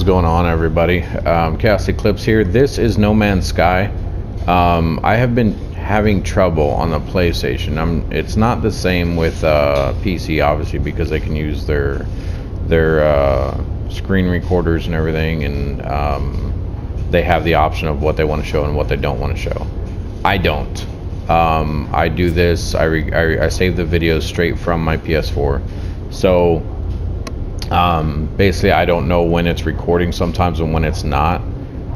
going on, everybody? ChaosEclipse here. This is No Man's Sky. I have been having trouble on the PlayStation. It's not the same with PC, obviously, because they can use their screen recorders and everything, and they have the option of what they want to show and what they don't want to show. I don't. I do this. I save the videos straight from my PS4. So basically I don't know when it's recording sometimes and when it's not.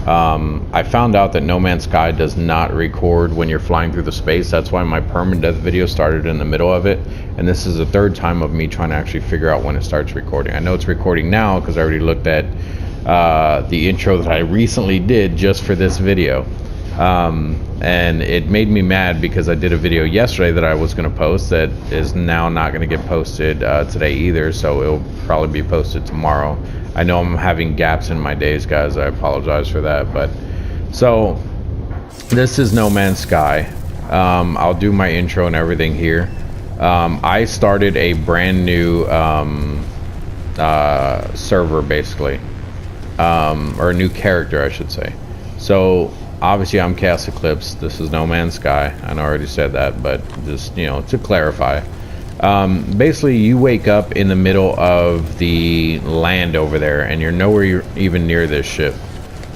I found out that No Man's Sky does not record when you're flying through the space. That's why my permanent death video started in the middle of it, and this is the third time of me trying to actually figure out when it starts recording. I know it's recording now because I already looked at the intro that I recently did just for this video. And it made me mad because I did a video yesterday that I was going to post that is now not going to get posted today either, so it'll probably be posted tomorrow. I know I'm having gaps in my days, guys. I apologize for that. But so this is No Man's Sky. I'll do my intro and everything here. I started a brand new server, basically, or a new character, I should say. So obviously I'm ChaosEclipse. This is No Man's Sky. I know I already said that, but just, you know, to clarify. Basically you wake up in the middle of the land over there and you're nowhere even near this ship.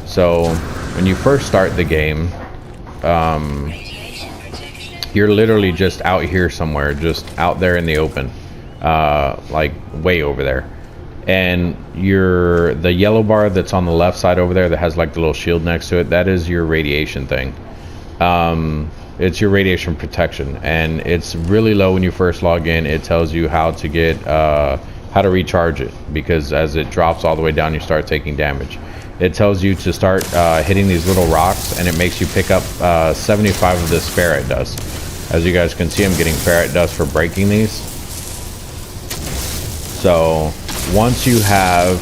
So when you first start the game, you're literally just out here somewhere, just out there in the open, like way over there. And the yellow bar that's on the left side over there that has like the little shield next to it, that is your radiation thing. It's your radiation protection, and it's really low when you first log in. It tells you how to get how to recharge it, because as it drops all the way down you start taking damage. It tells you to start hitting these little rocks, and it makes you pick up 75 of this ferret dust. As you guys can see, I'm getting ferret dust for breaking these. So once you have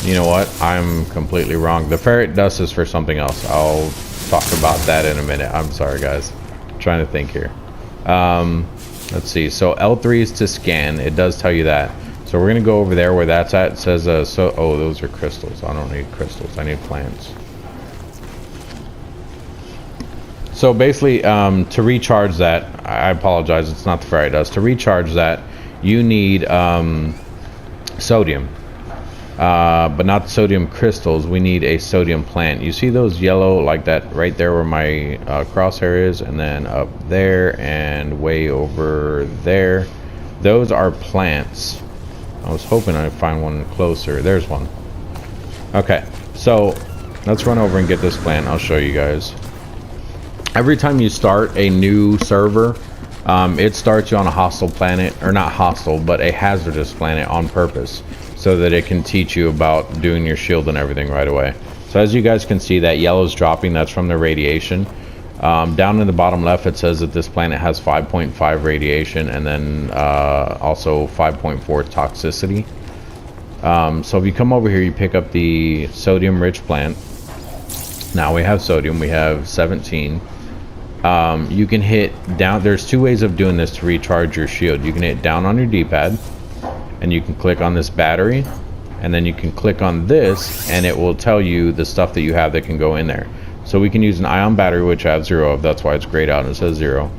you know what, I'm completely wrong. The ferret dust is for something else. I'll talk about that in a minute. I'm sorry, guys. I'm trying to think here. Let's see. So L3 is to scan. It does tell you that. So we're gonna go over there where that's at. It says oh, those are crystals. I don't need crystals. I need plants. So basically, to recharge that, I apologize, it's not the ferret dust. To recharge that, you need sodium. But not sodium crystals. We need a sodium plant. You see those yellow, like that right there where my crosshair is, and then up there and way over there, those are plants. I was hoping I'd find one closer. There's one. Okay, so let's run over and get this plant. I'll show you guys. Every time you start a new server, it starts you on a hostile planet, or not hostile, but a hazardous planet on purpose, so that it can teach you about doing your shield and everything right away. So as you guys can see, that yellow's dropping. That's from the radiation. Down in the bottom left, it says that this planet has 5.5 radiation, and then also 5.4 toxicity. So if you come over here, you pick up the sodium rich plant. Now we have sodium. We have 17. You can hit down. There's two ways of doing this to recharge your shield. You can hit down on your D-pad, and you can click on this battery, and then you can click on this, and it will tell you the stuff that you have that can go in there. So we can use an ion battery, which I have 0 of. That's why it's grayed out and it says 0.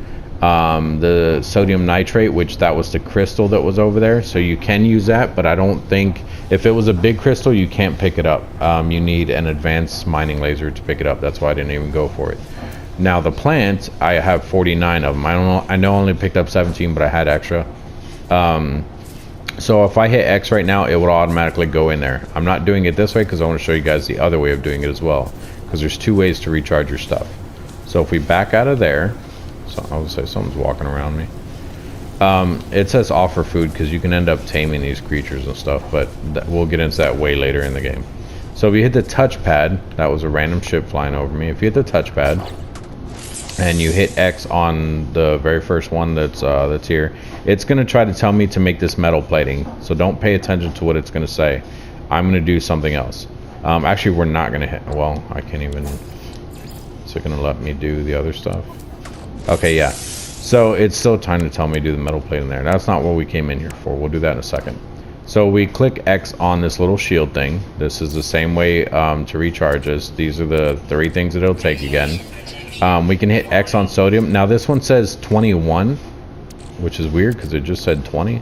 The sodium nitrate, which that was the crystal that was over there, so you can use that, but I don't think, if it was a big crystal, you can't pick it up. You need an advanced mining laser to pick it up. That's why I didn't even go for it. Now the plant, I have 49 of them. I know I only picked up 17, but I had extra. So if I hit X right now, it will automatically go in there. I'm not doing it this way because I want to show you guys the other way of doing it as well, because there's two ways to recharge your stuff. So if we back out of there, so I'll say something's walking around me. It says offer food because you can end up taming these creatures and stuff, but we'll get into that way later in the game. So if you hit the touchpad, that was a random ship flying over me. If you hit the touchpad and you hit X on the very first one that's here, it's going to try to tell me to make this metal plating. So don't pay attention to what it's going to say. I'm going to do something else. Actually, we're not going to hit. Well, I can't even. Is it going to let me do the other stuff? Okay, yeah. So it's still trying to tell me to do the metal plate in there. That's not what we came in here for. We'll do that in a second. So we click X on this little shield thing. This is the same way to recharge this. These are the 3 things that it'll take again. We can hit X on sodium. Now this one says 21, which is weird because it just said 20.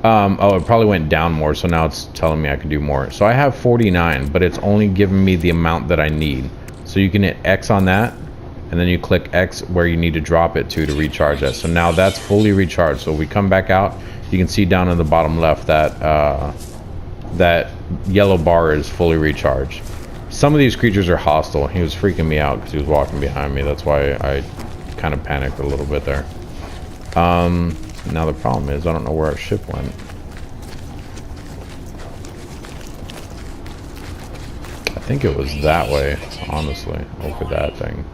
Oh, it probably went down more, so now it's telling me I can do more. So I have 49, but it's only giving me the amount that I need. So you can hit X on that, and then you click X where you need to drop it to recharge that. So now that's fully recharged. So we come back out, you can see down in the bottom left that that yellow bar is fully recharged. Some of these creatures are hostile. He was freaking me out because he was walking behind me. That's why I kind of panicked a little bit there. Now the problem is I don't know where our ship went. I think it was that way, honestly, over that thing.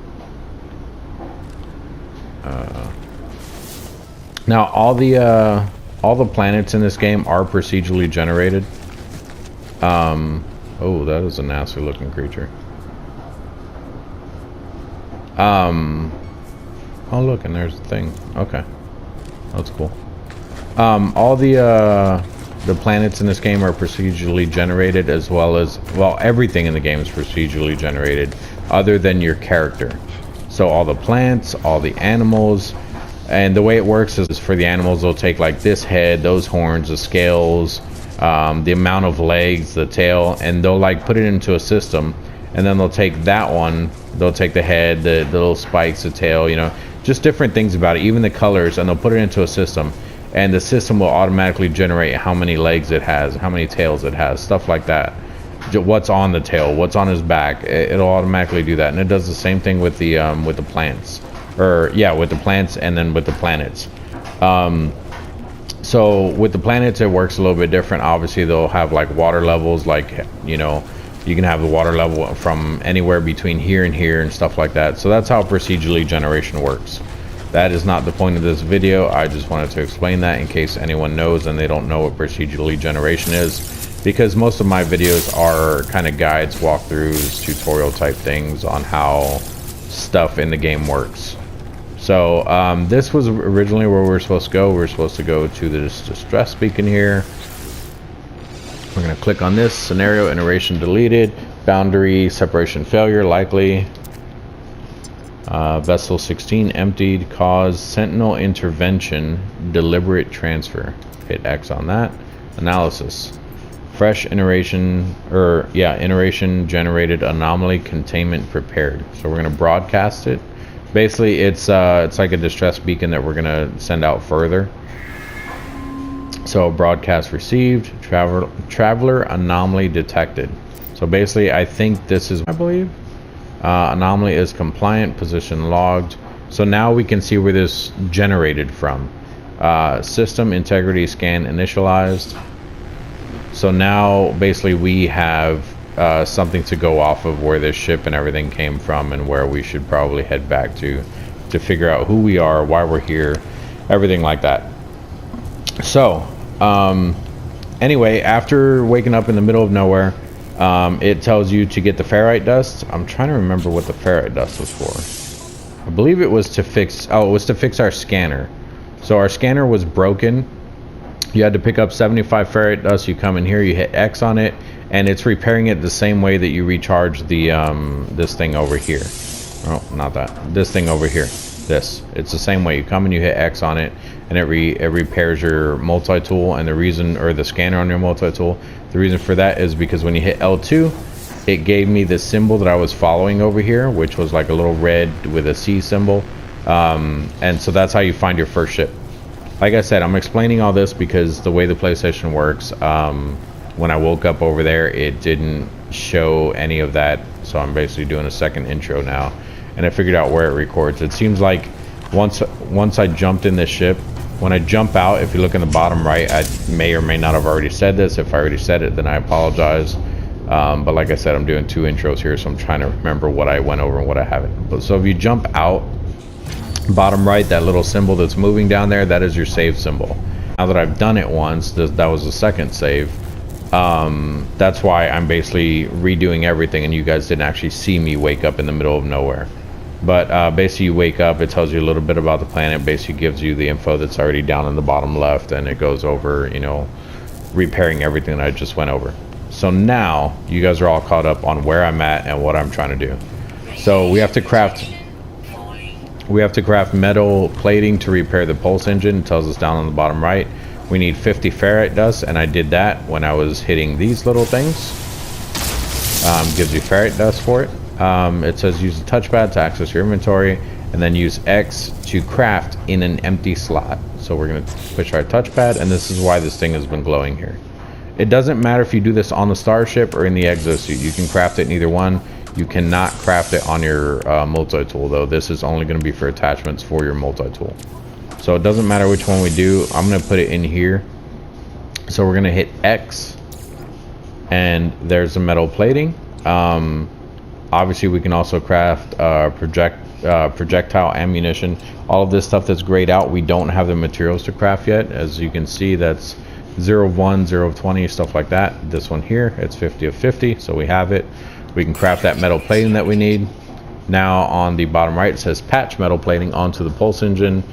Now all the planets in this game are procedurally generated. Oh, that is a nasty looking creature. Oh look, and there's the thing. Okay. That's cool. All the planets in this game are procedurally generated, as well as, well, everything in the game is procedurally generated other than your character. So all the plants, all the animals, and the way it works is for the animals, they'll take like this head, those horns, the scales, the amount of legs, the tail, and they'll like put it into a system, and then they'll take that one, they'll take the head, the little spikes, the tail, you know, just different things about it, even the colors, and they'll put it into a system, and the system will automatically generate how many legs it has, how many tails it has, stuff like that. What's on the tail, what's on his back, it'll automatically do that. And it does the same thing with the plants, or yeah, with the plants, and then with the planets. So with the planets it works a little bit different. Obviously they'll have like water levels, like, you know, you can have the water level from anywhere between here and here and stuff like that. So that's how procedurally generation works. That is not the point of this video. I just wanted to explain that in case anyone knows and they don't know what procedurally generation is, because most of my videos are kind of guides, walkthroughs, tutorial type things on how stuff in the game works. So this was originally where we were supposed to go. We were supposed to go to this distress beacon here. We're going to click on this. Scenario iteration deleted. Boundary separation failure likely. Vessel 16 emptied. Cause sentinel intervention. Deliberate transfer. Hit X on that. Analysis. Fresh iteration, or yeah, iteration generated anomaly containment prepared. So we're going to broadcast it. Basically, it's like a distress beacon that we're going to send out further. So broadcast received, traveler anomaly detected. So basically I think this is, I believe, anomaly is compliant, position logged. So now we can see where this generated from. System integrity scan initialized. So now basically we have something to go off of where this ship and everything came from, and where we should probably head back to figure out who we are, why we're here, everything like that. So anyway, after waking up in the middle of nowhere, it tells you to get the ferrite dust. I'm trying to remember what the ferrite dust was for. I believe it was to fix, oh, it was to fix our scanner. So our scanner was broken. You had to pick up 75 ferrite dust. You come in here, you hit X on it, and it's repairing it the same way that you recharge the this thing over here. Oh, not that. This thing over here. This. It's the same way. You come and you hit X on it, and it repairs your multi-tool, and the reason, or the scanner on your multi-tool. The reason for that is because when you hit L2, it gave me the symbol that I was following over here, which was like a little red with a C symbol. And so that's how you find your first ship. Like I said, I'm explaining all this because the way the PlayStation works, when I woke up over there, it didn't show any of that. So I'm basically doing a second intro now, and I figured out where it records. It seems like once I jumped in this ship, when I jump out, if you look in the bottom right, I may or may not have already said this. If I already said it, then I apologize. But like I said, I'm doing 2 intros here, so I'm trying to remember what I went over and what I haven't. But so if you jump out, bottom right, that little symbol that's moving down there, that is your save symbol. Now that I've done it once, that was the second save. That's why I'm basically redoing everything, and you guys didn't actually see me wake up in the middle of nowhere. But basically you wake up, it tells you a little bit about the planet, basically gives you the info that's already down in the bottom left, and it goes over, you know, repairing everything that I just went over. So now you guys are all caught up on where I'm at and what I'm trying to do. So we have to craft metal plating to repair the pulse engine. It tells us down on the bottom right. We need 50 ferrite dust, and I did that when I was hitting these little things. Gives you ferrite dust for it. It says use the touchpad to access your inventory, and then use X to craft in an empty slot. So we're going to push our touchpad, and this is why this thing has been glowing here. It doesn't matter if you do this on the starship or in the exosuit. You can craft it in either one. You cannot craft it on your multi-tool, though. This is only going to be for attachments for your multi-tool. So it doesn't matter which one we do. I'm going to put it in here. So we're going to hit X, and there's the metal plating. Obviously, we can also craft projectile ammunition. All of this stuff that's grayed out, we don't have the materials to craft yet. As you can see, that's 0 of 1, 0 of 20, stuff like that. This one here, it's 50 of 50, so we have it. We can craft that metal plating that we need. Now on the bottom right, it says patch metal plating onto the pulse engine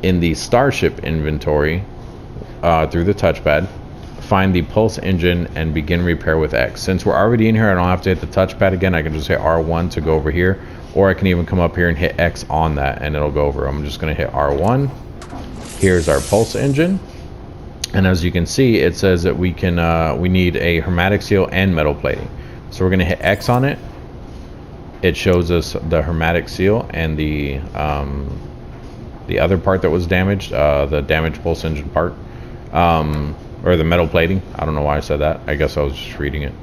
in the starship inventory through the touchpad. Find the pulse engine and begin repair with X. Since we're already in here, I don't have to hit the touchpad again. I can just hit R1 to go over here, or I can even come up here and hit X on that and it'll go over. I'm just going to hit R1. Here's our pulse engine, and as you can see, it says that we need a hermetic seal and metal plating. So we're going to hit X on it. It shows us the hermetic seal and the other part that was damaged, the damaged pulse engine part, or the metal plating. I don't know why I said that. I guess I was just reading it.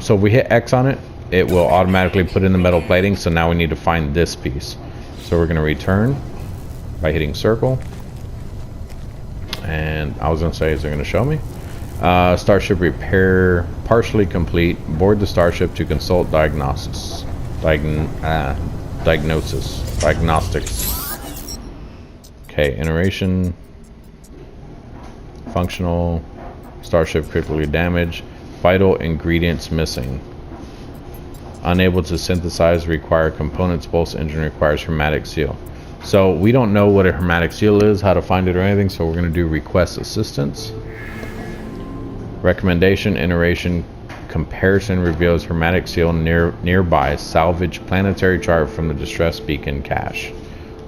So if we hit X on it, it will automatically put in the metal plating. So now we need to find this piece. So we're going to return by hitting circle. And I was going to say, is it going to show me? Starship repair partially complete. Board the starship to consult diagnostics. Okay, iteration. Functional. Starship critically damaged. Vital ingredients missing. Unable to synthesize required components. Pulse engine requires hermetic seal. So we don't know what a hermetic seal is, how to find it or anything, so we're going to do request assistance. Recommendation, iteration, comparison reveals hermetic seal nearby. Salvage planetary chart from the distress beacon cache,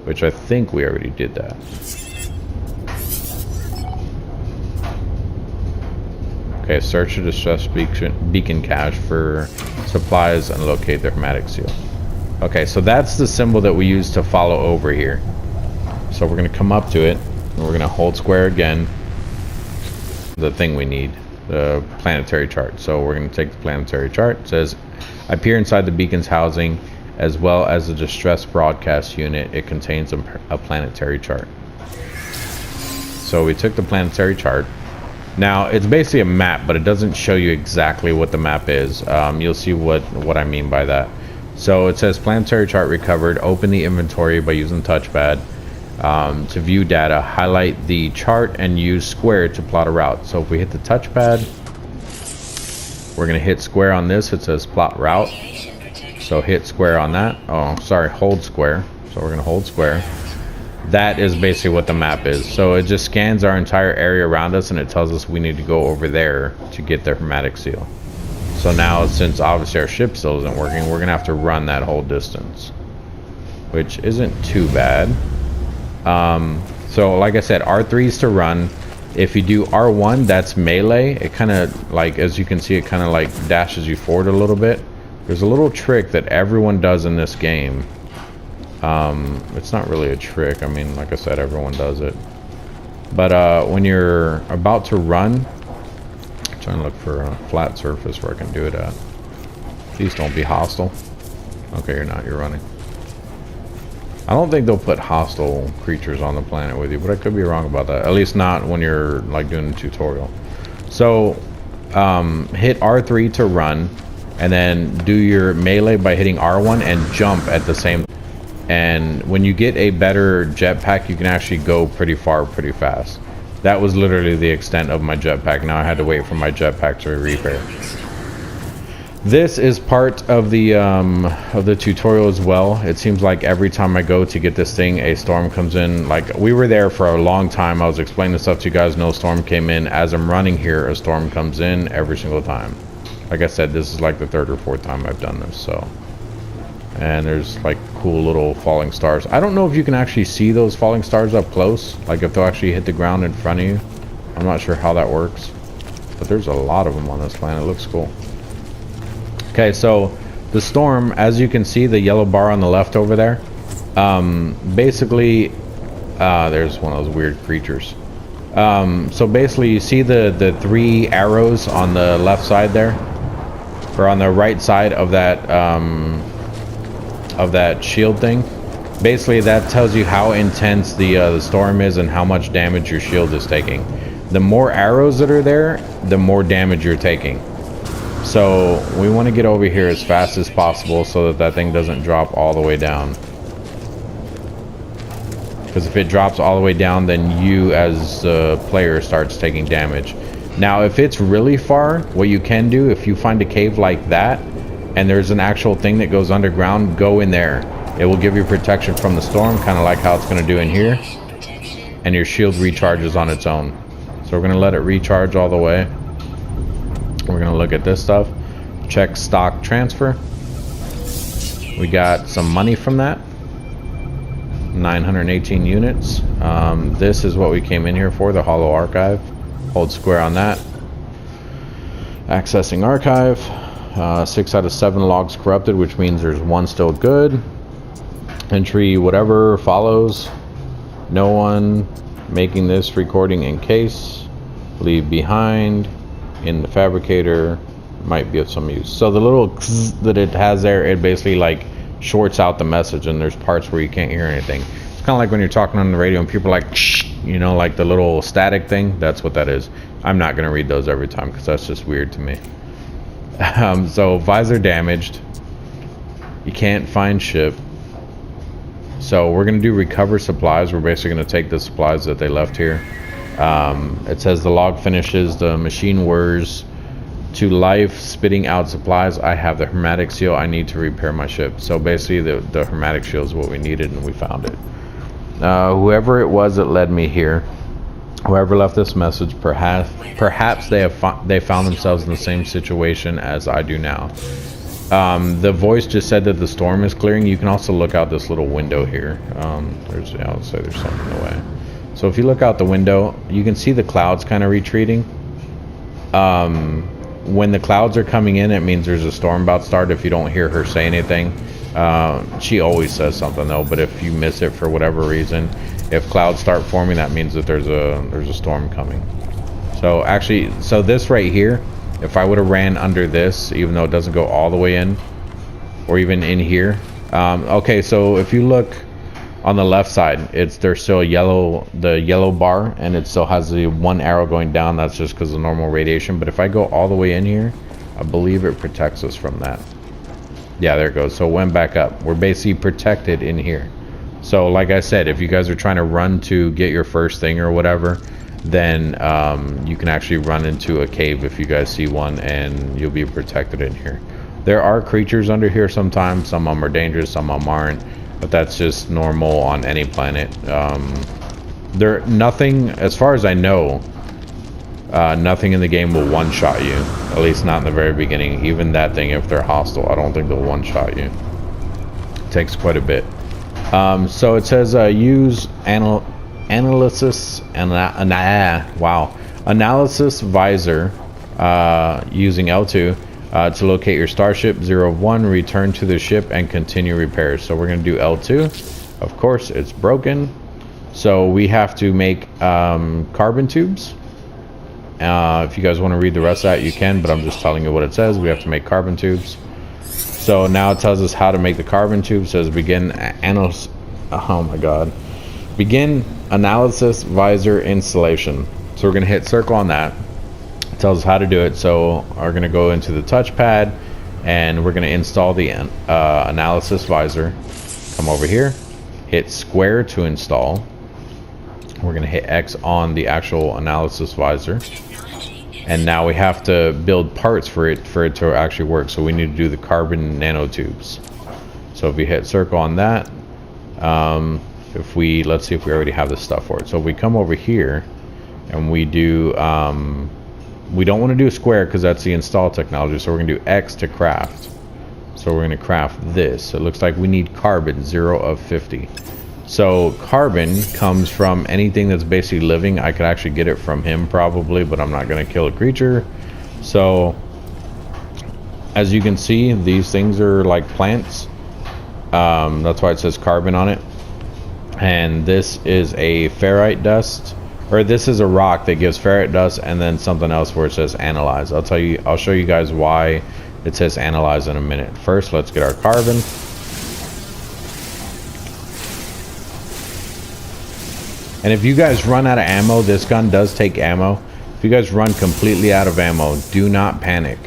which I think we already did that. Okay, search the distress beacon cache for supplies and locate the hermetic seal. Okay, so that's the symbol that we use to follow over here. So we're going to come up to it, and we're going to hold square again. The thing we need, the planetary chart. So we're going to take the planetary chart. It says, appear inside the beacon's housing, as well as the distress broadcast unit. It contains a planetary chart. So we took the planetary chart. Now, it's basically a map, but it doesn't show you exactly what the map is. You'll see what I mean by that. So it says planetary chart recovered. Open the inventory by using touchpad to view data. Highlight the chart and use square to plot a route. So if we hit the touchpad, we're going to hit square on this. It says plot route. So hit square on that. Oh, sorry, hold square. So we're going to hold square. That is basically what the map is. So it just scans our entire area around us, and it tells us we need to go over there to get the hermetic seal. So now, since obviously our ship still isn't working, we're going to have to run that whole distance, which isn't too bad. So like I said, R3 is to run. If you do R1, that's melee. It kind of, like, as you can see, it kind of like dashes you forward a little bit. There's a little trick that everyone does in this game. It's not really a trick. I mean, like I said, everyone does it. But when you're about to run, trying to look for a flat surface where I can do it at. Please don't be hostile. Okay, you're not. You're running. I don't think they'll put hostile creatures on the planet with you, but I could be wrong about that. At least not when you're like doing a tutorial. So hit R3 to run, and then do your melee by hitting R1 and jump at the same time. And when you get a better jetpack, you can actually go pretty far pretty fast. That was literally the extent of my jetpack. Now I had to wait for my jetpack to repair. This is part of the tutorial as well. It seems like every time I go to get this thing, a storm comes in. Like, we were there for a long time. I was explaining stuff to you guys. No storm came in. As I'm running here, a storm comes in every single time. Like I said, this is like the 3rd or 4th time I've done this. So, and there's like cool little falling stars. I don't know if you can actually see those falling stars up close, like if they'll actually hit the ground in front of you. I'm not sure how that works, but there's a lot of them on this planet. It looks cool. Okay, so the storm, as you can see, the yellow bar on the left over there, basically, there's one of those weird creatures. So basically, you see the 3 arrows on the left side there, or on the right side of that shield thing. Basically, that tells you how intense the storm is and how much damage your shield is taking. The more arrows that are there, the more damage you're taking. So we want to get over here as fast as possible so that thing doesn't drop all the way down. Because if it drops all the way down, then you as the player starts taking damage. Now, if it's really far, what you can do, if you find a cave like that, and there's an actual thing that goes underground, go in there. It will give you protection from the storm, kind of like how it's going to do in here. And your shield recharges on its own. So we're going to let it recharge all the way. We're going to look at this stuff. Check stock transfer. We got some money from that. 918 units. This is what we came in here for, the Hollow Archive. Hold square on that. Accessing archive. 6 out of 7 logs corrupted, which means there's 1 still good. Entry whatever follows. No one making this recording in case. Leave behind. In the fabricator might be of some use. So the little that it has there, it basically like shorts out the message, and there's parts where you can't hear anything. It's kind of like when you're talking on the radio and people are like, you know, like the little static thing. That's what that is. I'm not gonna read those every time because that's just weird to me. So visor damaged. You can't find ship. So we're gonna do recover supplies. We're basically gonna take the supplies that they left here. It says the log finishes, the machine whirs to life, spitting out supplies. I have the hermetic seal. I need to repair my ship. So basically the hermetic seal is what we needed, and we found it. Whoever it was that led me here, whoever left this message, perhaps they found themselves in the same situation as I do now. The voice just said that the storm is clearing. You can also look out this little window here. Let's say there's something in the way. So if you look out the window, you can see the clouds kind of retreating. When the clouds are coming in, it means there's a storm about to start. If you don't hear her say anything, she always says something though. But if you miss it for whatever reason, if clouds start forming, that means that there's a storm coming. So actually, so this right here, if I would have ran under this, even though it doesn't go all the way in, or even in here. Okay, so if you look on the left side, there's still the yellow bar, and it still has the 1 arrow going down. That's just because of normal radiation. But if I go all the way in here, I believe it protects us from that. Yeah, there it goes. So it went back up. We're basically protected in here. So like I said, if you guys are trying to run to get your first thing or whatever, then you can actually run into a cave if you guys see one, and you'll be protected in here. There are creatures under here sometimes. Some of them are dangerous, some of them aren't. But that's just normal on any planet. Nothing, as far as I know, nothing in the game will one-shot you. At least not in the very beginning. Even that thing, if they're hostile, I don't think they'll one-shot you. It takes quite a bit. So it says use analysis visor using L2. To locate your starship 01, return to the ship and continue repairs. So we're going to do L2. Of course, it's broken. So we have to make carbon tubes. If you guys want to read the rest of that, you can, but I'm just telling you what it says. We have to make carbon tubes. So now it tells us how to make the carbon tubes. It says begin begin analysis visor installation. So we're going to hit circle on that. Tells us how to do it. So we're going to go into the touchpad, and we're going to install the analysis visor. Come over here, hit square to install. We're going to hit X on the actual analysis visor. and now we have to build parts for it to actually work. So we need to do the carbon nanotubes. So if we hit circle on that, if we, let's see if we already have the stuff for it. So if we come over here and we do, we don't want to do a square because that's the install technology. So we're going to do X to craft. So we're going to craft this. So it looks like we need carbon, 0 of 50. So carbon comes from anything that's basically living. I could actually get it from him probably, but I'm not going to kill a creature. So as you can see, these things are like plants. That's why it says carbon on it. And this is a ferrite dust, or this is a rock that gives ferrite dust, and then something else where it says analyze. I'll show you guys why it says analyze in a minute. First, let's get our carbon. And if you guys run out of ammo, this gun does take ammo. If you guys run completely out of ammo, do not panic.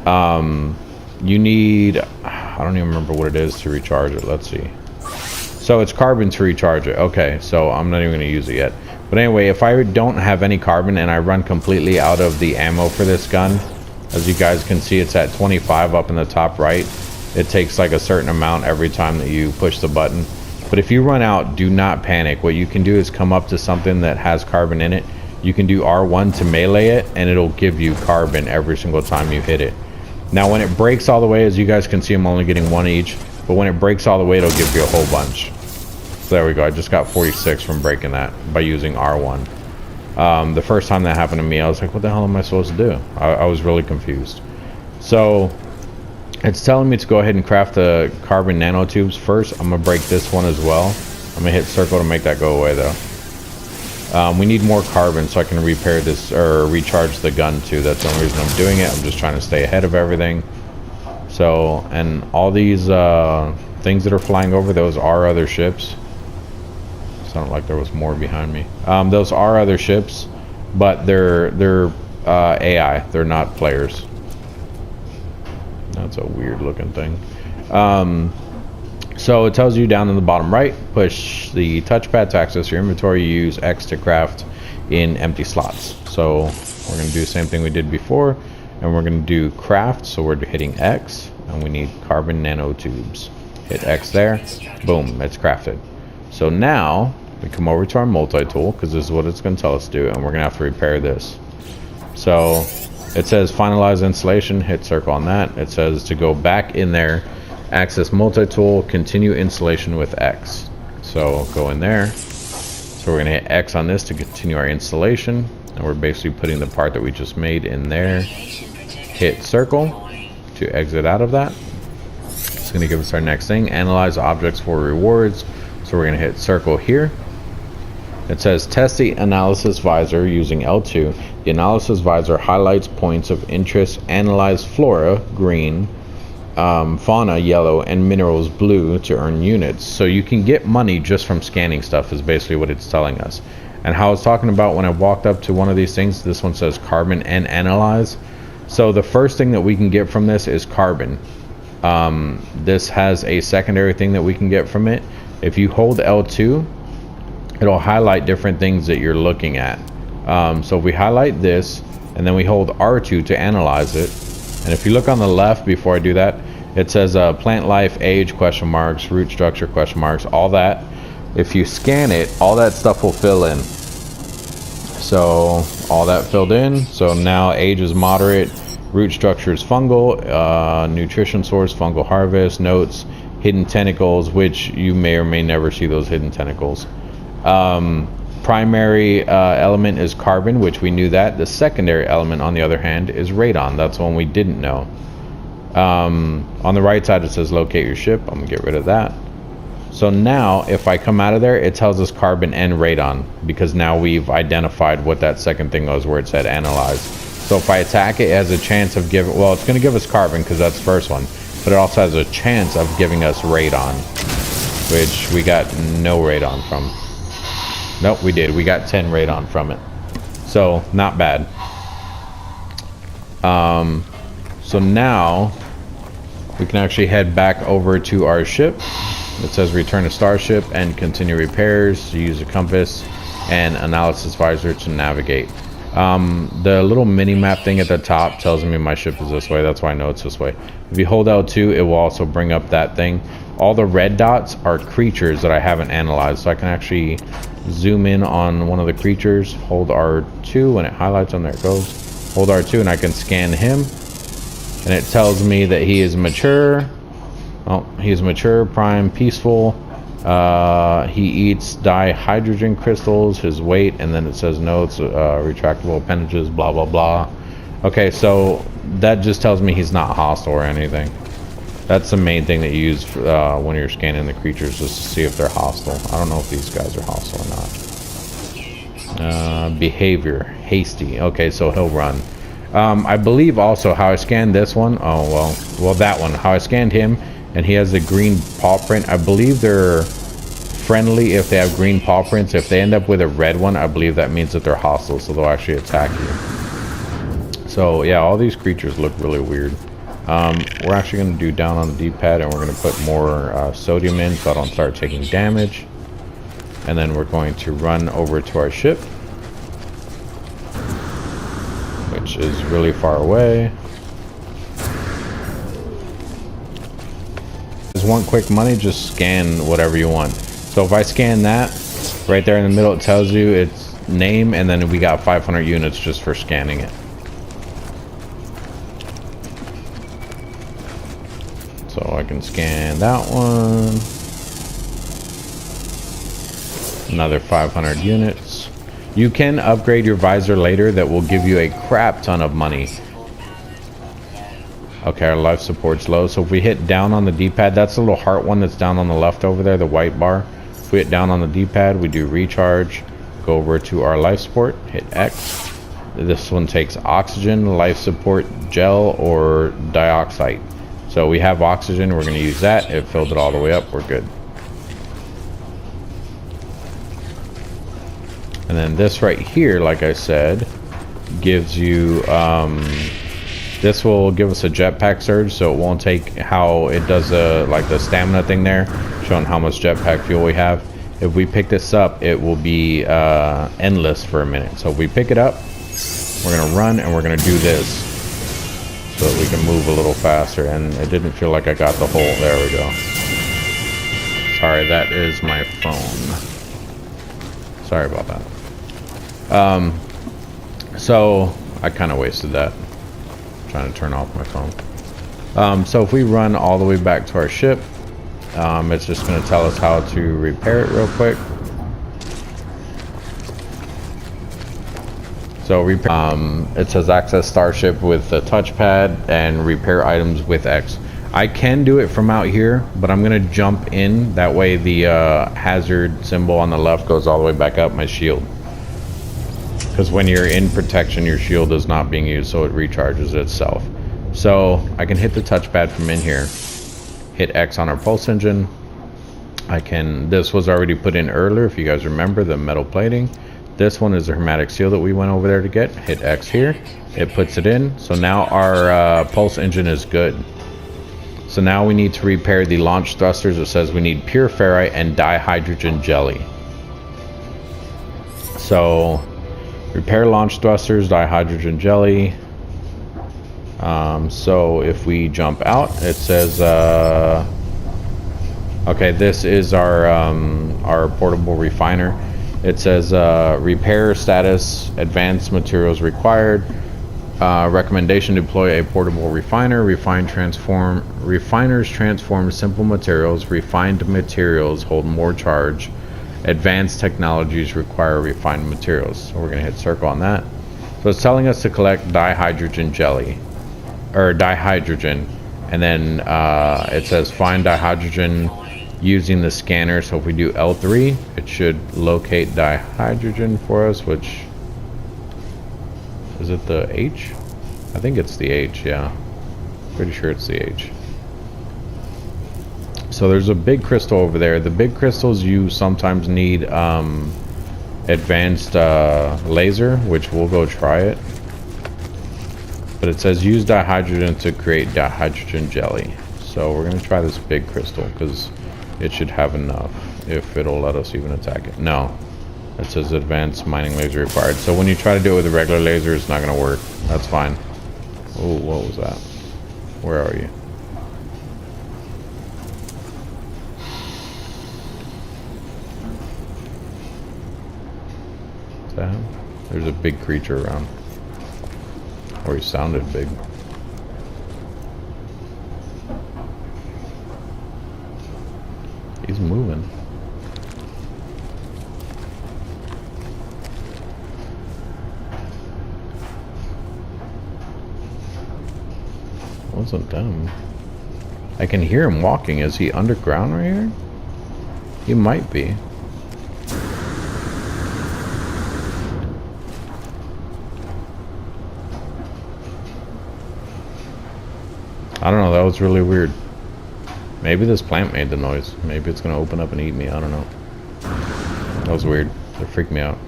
You need, I don't even remember what it is to recharge it. Let's see. So it's carbon to recharge it. Okay, so I'm not even going to use it yet. But anyway, if I don't have any carbon and I run completely out of the ammo for this gun, as you guys can see, it's at 25 up in the top right. It takes like a certain amount every time that you push the button. But if you run out, do not panic. What you can do is come up to something that has carbon in it. You can do R1 to melee it, and it'll give you carbon every single time you hit it. Now when it breaks all the way, as you guys can see, I'm only getting 1 each. But when it breaks all the way, it'll give you a whole bunch. So there we go. I just got 46 from breaking that by using R1. The first time that happened to me, I was like, what the hell am I supposed to do? I was really confused. So it's telling me to go ahead and craft the carbon nanotubes first. I'm going to break this one as well. I'm going to hit circle to make that go away though. We need more carbon so I can repair this, or recharge the gun too. That's the only reason I'm doing it. I'm just trying to stay ahead of everything. So, and all these things that are flying over, those are other ships. Sounded like there was more behind me. Those are other ships, but they're AI. They're not players. That's a weird looking thing. So it tells you down in the bottom right, push the touchpad to access your inventory. Use X to craft in empty slots. So we're going to do the same thing we did before, and we're going to do craft. So we're hitting X, and we need carbon nanotubes. Hit X there. Boom, it's crafted. So now we come over to our multi-tool, because this is what it's going to tell us to do, and we're going to have to repair this. So it says finalize installation. Hit circle on that. It says to go back in there, access multi-tool, continue installation with X. So go in there. So we're going to hit X on this to continue our installation, and we're basically putting the part that we just made in there. Hit circle to exit out of that. It's going to give us our next thing, analyze objects for rewards. So we're going to hit circle here. It says test the analysis visor using L2. The analysis visor highlights points of interest. Analyze flora, green, fauna, yellow, and minerals, blue, to earn units. So you can get money just from scanning stuff, is basically what it's telling us. And how I was talking about when I walked up to one of these things, this one says carbon and analyze. So the first thing that we can get from this is carbon. This has a secondary thing that we can get from it. If you hold L2, it'll highlight different things that you're looking at. So if we highlight this, and then we hold R2 to analyze it, and if you look on the left before I do that, it says plant life, age, question marks, root structure, question marks, all that. If you scan it, all that stuff will fill in. So all that filled in. So now age is moderate, root structure is fungal, nutrition source, fungal harvest, notes, hidden tentacles, which you may or may never see those hidden tentacles. Primary element is carbon, which we knew that. The secondary element, on the other hand, is radon. That's one we didn't know. On the right side, it says locate your ship. I'm gonna get rid of that. So now, if I come out of there, it tells us carbon and radon, because now we've identified what that second thing was where it said analyze. So if I attack it, it has a chance of giving, well, it's gonna give us carbon because that's the first one, but it also has a chance of giving us radon, which we got no radon from. Nope, we did. We got 10 radon from it. So, not bad. So now, we can actually head back over to our ship. It says return to starship and continue repairs. Use a compass and analysis visor to navigate. The little mini map thing at the top tells me my ship is this way. That's why I know it's this way. If you hold L2, it will also bring up that thing. All the red dots are creatures that I haven't analyzed, so I can actually zoom in on one of the creatures, hold R2, when it highlights them, there it goes. Hold R2 and I can scan him, and it tells me that he is mature. Oh, he's mature, prime, peaceful. He eats dihydrogen crystals, his weight, and then it says notes, retractable appendages, blah blah blah. Okay, so that just tells me he's not hostile or anything. That's the main thing that you use when you're scanning the creatures, just to see if they're hostile. I don't know if these guys are hostile or not. Behavior, hasty. Okay, so he'll run. I believe also how I scanned this one. Oh, well, that one. How I scanned him, and he has a green paw print. I believe they're friendly if they have green paw prints. If they end up with a red one, I believe that means that they're hostile, so they'll actually attack you. So, yeah, all these creatures look really weird. We're actually going to do down on the D-pad, and we're going to put more sodium in so I don't start taking damage. And then we're going to run over to our ship, which is really far away. Just want quick money, just scan whatever you want. So if I scan that, right there in the middle it tells you its name, and then we got 500 units just for scanning it. So I can scan that one. Another 500 units. You can upgrade your visor later. That will give you a crap ton of money. Okay, our life support's low. So if we hit down on the D-pad, that's the little heart one that's down on the left over there, the white bar. If we hit down on the D-pad, we do recharge. Go over to our life support, hit X. This one takes oxygen, life support, gel, or dioxide. So we have oxygen, we're going to use that. It filled it all the way up, we're good. And then this right here, like I said, gives you, this will give us a jetpack surge, so it won't take how it does like the stamina thing there, showing how much jetpack fuel we have. If we pick this up, it will be endless for a minute. So if we pick it up, we're going to run and we're going to do this, so that we can move a little faster. And it didn't feel like I got the whole, there we go. Sorry, that is my phone. Sorry about that. So I kind of wasted that. I'm trying to turn off my phone. So if we run all the way back to our ship, it's just going to tell us how to repair it real quick. So repair, it says access starship with the touchpad and repair items with X. I can do it from out here, but I'm gonna jump in. That way the hazard symbol on the left goes all the way back up my shield. Because when you're in protection, your shield is not being used, so it recharges itself. So I can hit the touchpad from in here, hit X on our pulse engine. This was already put in earlier, if you guys remember, the metal plating. This one is the hermetic seal that we went over there to get. Hit X here, it puts it in. So now our pulse engine is good. So now we need to repair the launch thrusters. It says we need pure ferrite and dihydrogen jelly. So repair launch thrusters, dihydrogen jelly. So if we jump out, it says okay, this is our portable refiner. It says repair status, advanced materials required. Recommendation: deploy a portable refiner. Refiners transform simple materials. Refined materials hold more charge. Advanced technologies require refined materials. So we're going to hit circle on that. So it's telling us to collect dihydrogen jelly, or dihydrogen, and then it says find dihydrogen using the scanner. So if we do L3, it should locate dihydrogen for us, which is it the H? I think it's the H, yeah. Pretty sure it's the H. So there's a big crystal over there. The big crystals, you sometimes need advanced laser, which we'll go try it. But it says use dihydrogen to create dihydrogen jelly. So we're going to try this big crystal because it should have enough, if it'll let us even attack it. No. It says advanced mining laser required. So when you try to do it with a regular laser, it's not going to work. That's fine. Oh, what was that? Where are you? Is that him? There's a big creature around. Or he sounded big. He's moving. Wasn't them. I can hear him walking. Is he underground right here? He might be. I don't know, that was really weird. Maybe this plant made the noise. Maybe it's gonna open up and eat me, I don't know. That was weird. It freaked me out.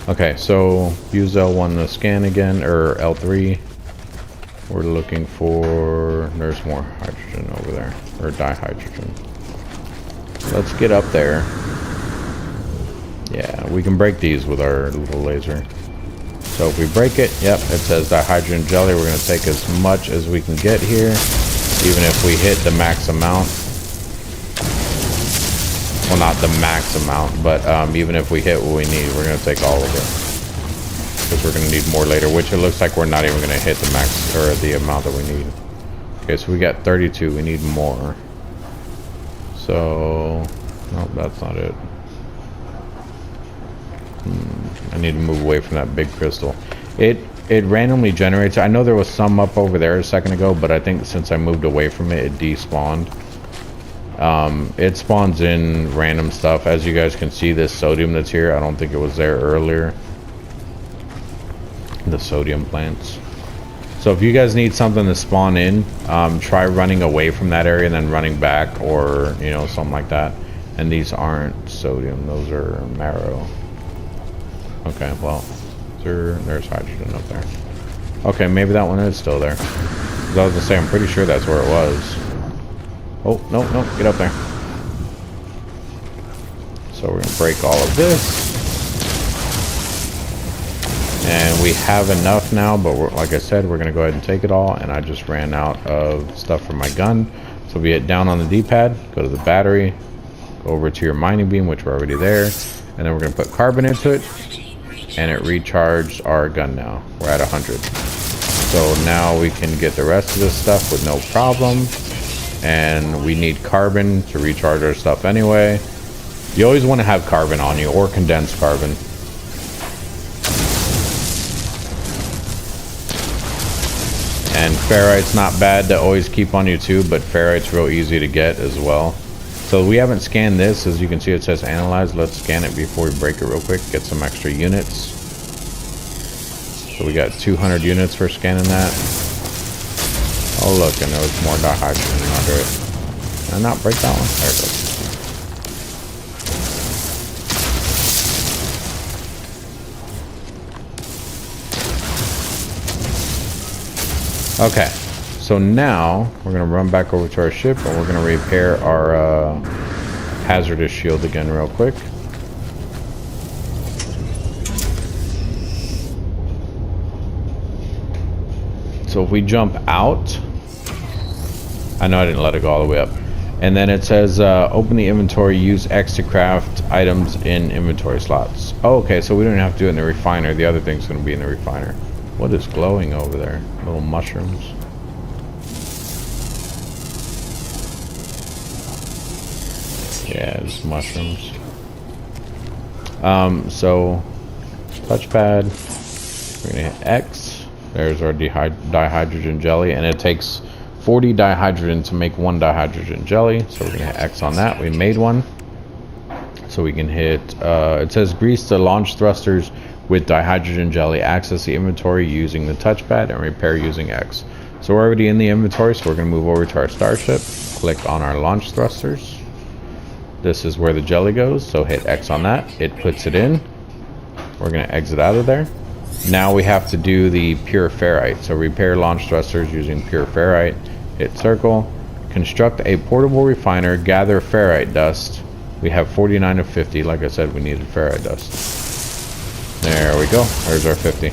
Okay, so use L1 to scan again, or L3. We're looking for... There's more hydrogen over there, or dihydrogen. Let's get up there. Yeah, we can break these with our little laser. So if we break it, yep, it says dihydrogen jelly. We're going to take as much as we can get here, even if we hit the max amount. Well, not the max amount, but even if we hit what we need, we're going to take all of it. Because we're going to need more later, which it looks like we're not even going to hit the max, or the amount that we need. Okay, so we got 32. We need more. So, no, that's not it. I need to move away from that big crystal. It randomly generates. I know there was some up over there a second ago, but I think since I moved away from it, it despawned. It spawns in random stuff. As you guys can see, this sodium that's here, I don't think it was there earlier. The sodium plants. So if you guys need something to spawn in, try running away from that area and then running back, or you know, something like that. And these aren't sodium, those are marrow. Okay, well, there's hydrogen up there. Okay, maybe that one is still there. 'Cause I was gonna say, I'm pretty sure that's where it was. Oh, no, get up there. So we're gonna break all of this. And we have enough now, but like I said, we're gonna go ahead and take it all, and I just ran out of stuff for my gun. So we hit down on the D-pad, go to the battery, go over to your mining beam, which we're already there, and then we're gonna put carbon into it. And it recharged our gun now. We're at 100. So now we can get the rest of this stuff with no problem. And we need carbon to recharge our stuff anyway. You always want to have carbon on you, or condensed carbon. And ferrite's not bad to always keep on you too, but ferrite's real easy to get as well. So we haven't scanned this. As you can see, it says analyze. Let's scan it before we break it real quick. Get some extra units. So we got 200 units for scanning that. Oh look, and there was more dihydrogen under it. Can I not break that one? There it goes. Okay. So now we're going to run back over to our ship, and we're going to repair our hazardous shield again real quick. So if we jump out, I know I didn't let it go all the way up. And then it says open the inventory, use X to craft items in inventory slots. Oh, okay, so we don't have to do it in the refiner. The other thing's going to be in the refiner. What is glowing over there? Little mushrooms. Yeah, it's mushrooms. So touchpad, we're gonna hit X. There's our dihydrogen jelly, and it takes 40 dihydrogen to make one dihydrogen jelly. So we're gonna hit X on that. We made one. So we can hit, it says grease the launch thrusters with dihydrogen jelly, access the inventory using the touchpad, and repair using X. So we're already in the inventory, so we're gonna move over to our starship, click on our launch thrusters. This is where the jelly goes, so hit X on that. It puts it in. We're going to exit out of there. Now we have to do the pure ferrite. So repair launch thrusters using pure ferrite. Hit circle. Construct a portable refiner. Gather ferrite dust. We have 49 of 50. Like I said, we needed ferrite dust. There we go. There's our 50.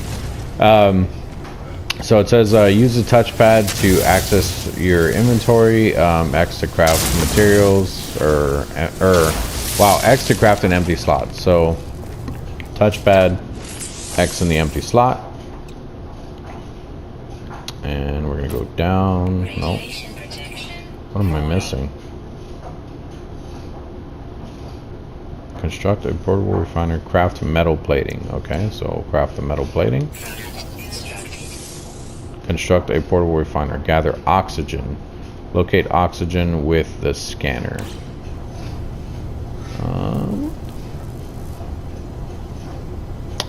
So it says use the touchpad to access your inventory, X to craft materials, wow, X to craft an empty slot. So touchpad, X in the empty slot, and we're gonna go down. No, what am I missing? Construct a portable refiner, craft metal plating. Okay, so craft the metal plating. Construct a portable refiner. Gather oxygen. Locate oxygen with the scanner.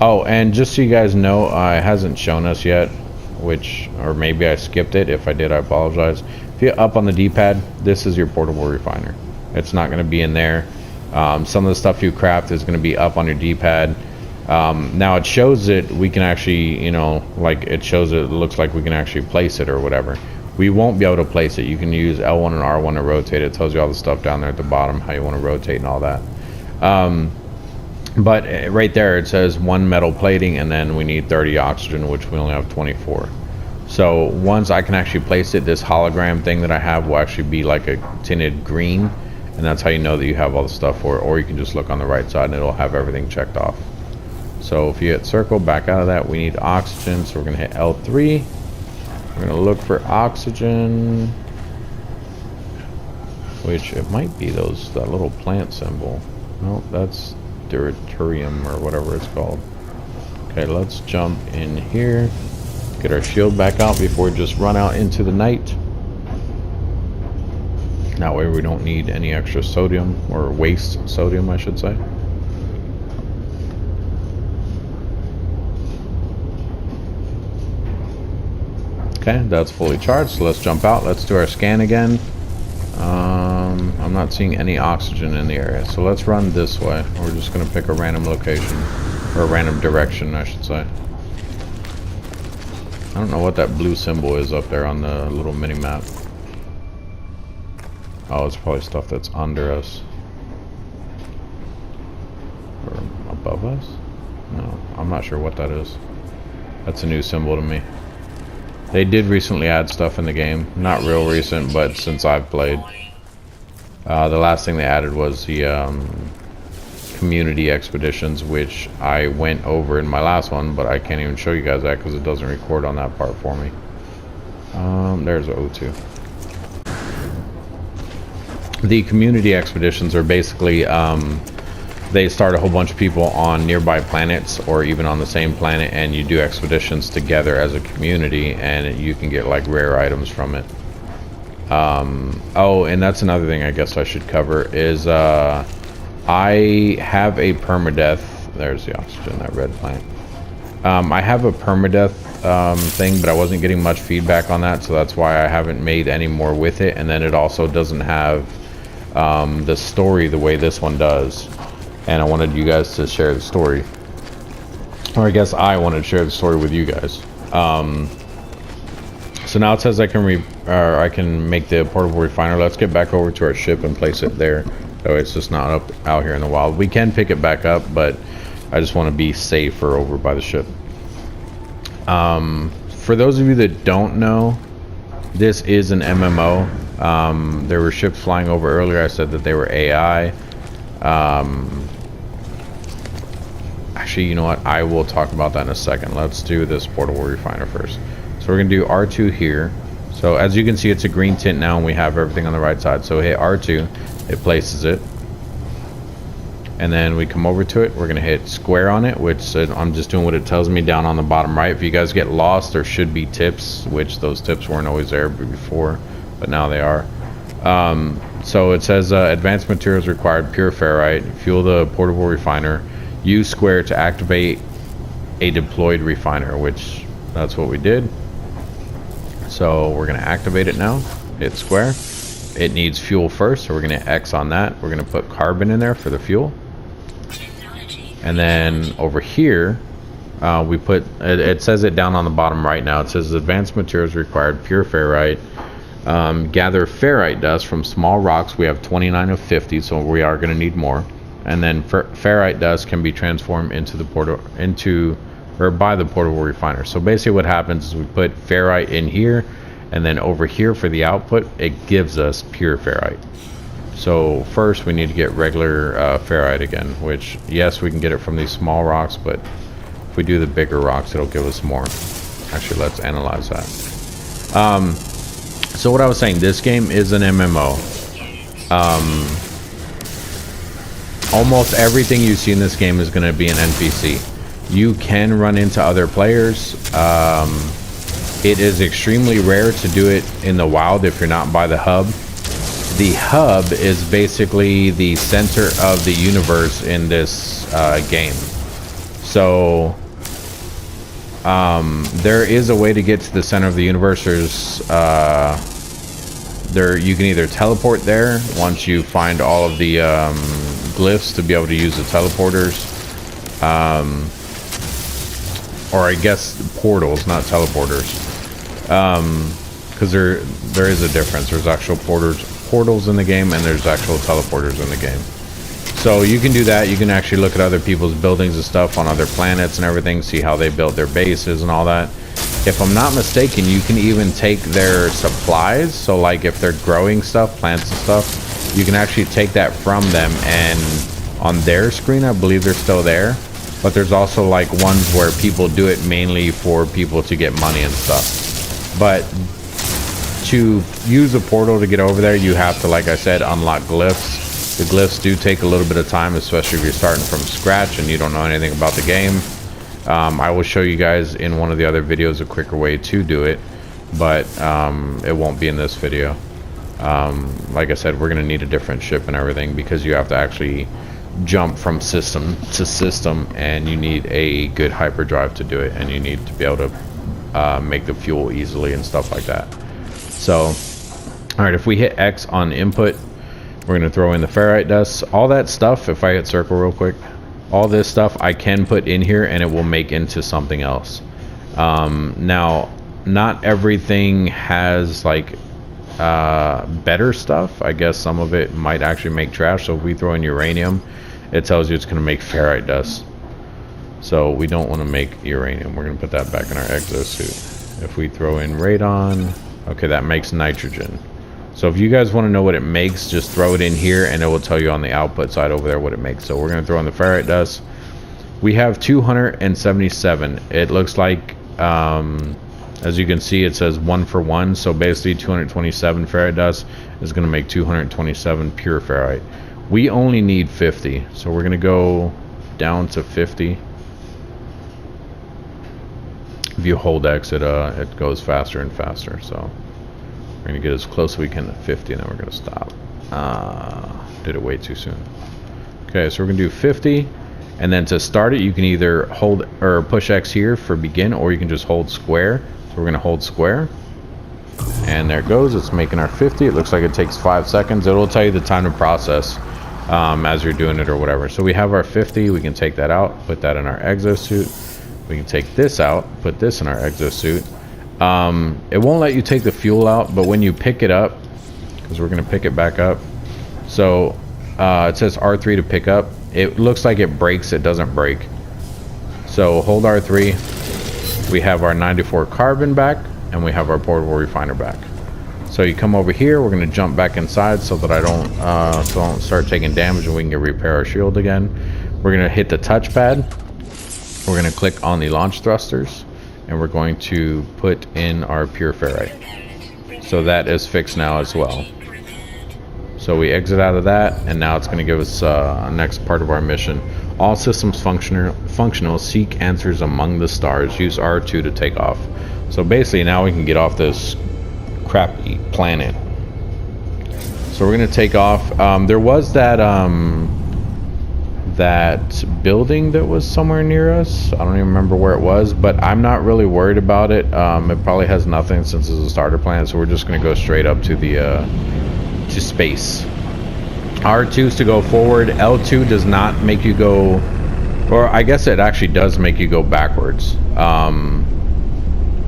Oh, and just so you guys know, it hasn't shown us yet, or maybe I skipped it. If I did, I apologize. If you're up on the D-pad, this is your portable refiner. It's not going to be in there. Some of the stuff you craft is going to be up on your D-pad. Now it shows it, we can actually, you know, like it shows it looks like we can actually place it or whatever. We won't be able to place it. You can use L1 and R1 to rotate it. It tells you all the stuff down there at the bottom, how you want to rotate and all that. But right there it says 1 metal plating, and then we need 30 oxygen, which we only have 24. So once I can actually place it, this hologram thing that I have will actually be like a tinted green, and that's how you know that you have all the stuff for it. Or you can just look on the right side and it'll have everything checked off. So if you hit circle, back out of that, we need oxygen, so we're going to hit L3. We're going to look for oxygen, which it might be that little plant symbol. No, that's deuterium or whatever it's called. Okay, let's jump in here, get our shield back out before we just run out into the night. That way we don't need any extra sodium, or waste sodium, I should say. Okay, that's fully charged, so let's jump out. Let's do our scan again. I'm not seeing any oxygen in the area, so let's run this way. We're just going to pick a random location, or a random direction, I should say. I don't know what that blue symbol is up there on the little mini-map. Oh, it's probably stuff that's under us. Or above us? No, I'm not sure what that is. That's a new symbol to me. They did recently add stuff in the game. Not real recent, but since I've played. The last thing they added was the community expeditions, which I went over in my last one, but I can't even show you guys that because it doesn't record on that part for me. There's O2. The community expeditions are basically they start a whole bunch of people on nearby planets or even on the same planet, and you do expeditions together as a community, and you can get like rare items from it. Oh, and that's another thing I guess I should cover is I have a permadeath. There's the oxygen, that red plant. I have a permadeath thing, but I wasn't getting much feedback on that, so that's why I haven't made any more with it. And then it also doesn't have the story the way this one does, and I wanted you guys to share the story, or I guess I wanted to share the story with you guys. So now it says I can make the portable refiner. Let's get back over to our ship and place it there, so it's just not out here in the wild. We can pick it back up, but I just want to be safer over by the ship. For those of you that don't know, this is an MMO. There were ships flying over earlier. I said that they were AI. Actually, you know what? I will talk about that in a second. Let's do this portable refiner first. So we're going to do R2 here. So as you can see, it's a green tint now, and we have everything on the right side. So hit R2, it places it. And then we come over to it. We're going to hit square on it, which I'm just doing what it tells me down on the bottom right. If you guys get lost, there should be tips, which those tips weren't always there before, but now they are. So it says advanced materials required, pure ferrite, fuel the portable refiner, use square to activate a deployed refiner, which that's what we did. So we're going to activate it now. Hit square. It needs fuel first, so we're going to X on that. We're going to put carbon in there for the fuel. And then over here, we put, it says it down on the bottom right now. It says advanced materials required, pure ferrite, Gather ferrite dust from small rocks. We have 29 of 50, so we are going to need more. And then ferrite dust can be transformed into the by the portable refiner. So basically what happens is we put ferrite in here, and then over here for the output, it gives us pure ferrite. So first we need to get regular ferrite again, which yes, we can get it from these small rocks, but if we do the bigger rocks, it'll give us more. Actually, let's analyze that. So what I was saying, this game is an MMO. Almost everything you see in this game is going to be an NPC. You can run into other players. It is extremely rare to do it in the wild if you're not by the hub. The hub is basically the center of the universe in this game. So there is a way to get to the center of the universe. You can either teleport there once you find all of the glyphs to be able to use the teleporters, or I guess portals, not teleporters, because there is a difference. There's actual portals in the game, and there's actual teleporters in the game. So you can do that. You can actually look at other people's buildings and stuff on other planets and everything, see how they built their bases and all that. If I'm not mistaken, you can even take their supplies. So like if they're growing stuff, plants and stuff, you can actually take that from them, and on their screen, I believe they're still there. But there's also like ones where people do it mainly for people to get money and stuff. But to use a portal to get over there, you have to, like I said, unlock glyphs. The glyphs do take a little bit of time, especially if you're starting from scratch and you don't know anything about the game. I will show you guys in one of the other videos a quicker way to do it, but it won't be in this video. Like I said, we're going to need a different ship and everything, because you have to actually jump from system to system, and you need a good hyperdrive to do it, and you need to be able to make the fuel easily and stuff like that. So, alright, if we hit X on input, we're going to throw in the ferrite dust. All that stuff, if I hit circle real quick, all this stuff I can put in here and it will make into something else. Now, not everything has like better stuff. I guess some of it might actually make trash. So if we throw in uranium, it tells you it's going to make ferrite dust. So we don't want to make uranium. We're going to put that back in our exosuit. If we throw in radon, okay, that makes nitrogen. So if you guys want to know what it makes, just throw it in here and it will tell you on the output side over there what it makes. So we're going to throw in the ferrite dust. We have 277. It looks like, as you can see, it says 1 for 1. So basically 227 ferrite dust is going to make 227 pure ferrite. We only need 50. So we're going to go down to 50. If you hold X, it goes faster and faster. So we're going to get as close as we can to 50, and then we're going to stop. Did it way too soon. Okay, so we're going to do 50, and then to start it, you can either hold or push X here for begin, or you can just hold square. So we're going to hold square, and there it goes. It's making our 50. It looks like it takes 5 seconds. It will tell you the time to process as you're doing it or whatever. So we have our 50. We can take that out, put that in our exosuit. We can take this out, put this in our exosuit. It won't let you take the fuel out, but when you pick it up, because we're going to pick it back up, so it says R3 to pick up. It looks like it breaks. It doesn't break. So hold R3. We have our 94 carbon back, and we have our portable refiner back. So you come over here. We're going to jump back inside so that I don't start taking damage, and we can repair our shield again. We're going to hit the touchpad. We're going to click on the launch thrusters, and we're going to put in our pure ferrite. So that is fixed now as well. So we exit out of that, and now it's going to give us next part of our mission. All systems functional. Seek answers among the stars. Use R2 to take off. So basically now we can get off this crappy planet. So we're going to take off. There was that building that was somewhere near us. I don't even remember where it was, but I'm not really worried about it. It probably has nothing since it's a starter planet, so we're just going to go straight up to the to space. R2 is to go forward. L2 does not make you go, or I guess it actually does make you go backwards.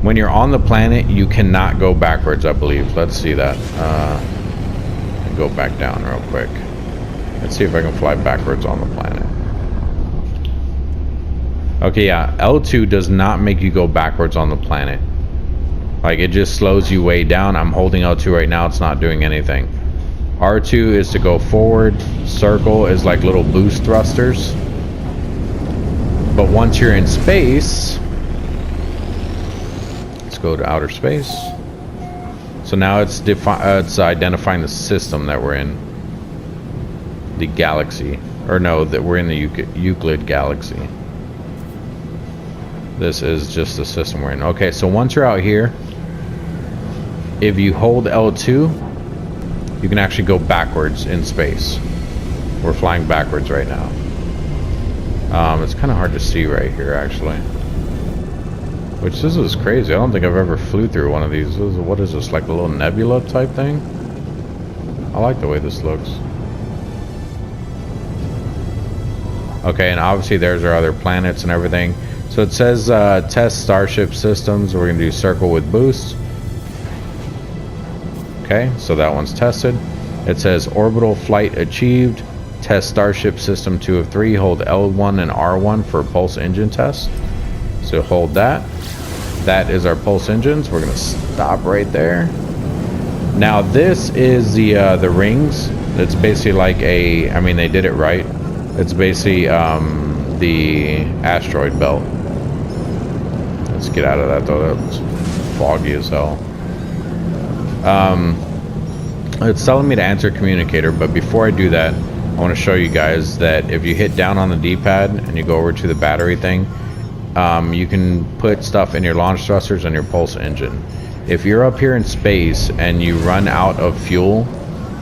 When you're on the planet, you cannot go backwards, I believe. Let's see that. Go back down real quick. Let's see if I can fly backwards on the planet. Okay, yeah, L2 does not make you go backwards on the planet. Like, it just slows you way down. I'm holding L2 right now, it's not doing anything. R2 is to go forward. Circle is like little boost thrusters. But once you're in space, let's go to outer space. So now it's identifying the system that we're in. The galaxy. Or no, that we're in the Euclid galaxy. This is just the system we're in. Okay, so once you're out here, if you hold L2, you can actually go backwards in space. We're flying backwards right now. It's kind of hard to see right here, actually. Which, this is crazy. I don't think I've ever flew through one of these. What is this, like a little nebula type thing? I like the way this looks. Okay, and obviously there's our other planets and everything. So it says test starship systems. We're going to do circle with boost. Okay, so that one's tested. It says orbital flight achieved. Test starship system 2 of 3. Hold L1 and R1 for pulse engine test. So hold that. That is our pulse engines. We're going to stop right there. Now this is the rings. It's basically like a, I mean, they did it right. It's basically the asteroid belt. Let's get out of that though. That's foggy as hell. It's telling me to answer communicator, but before I do that, I want to show you guys that if you hit down on the D-pad and you go over to the battery thing, you can put stuff in your launch thrusters and your pulse engine. If you're up here in space and you run out of fuel,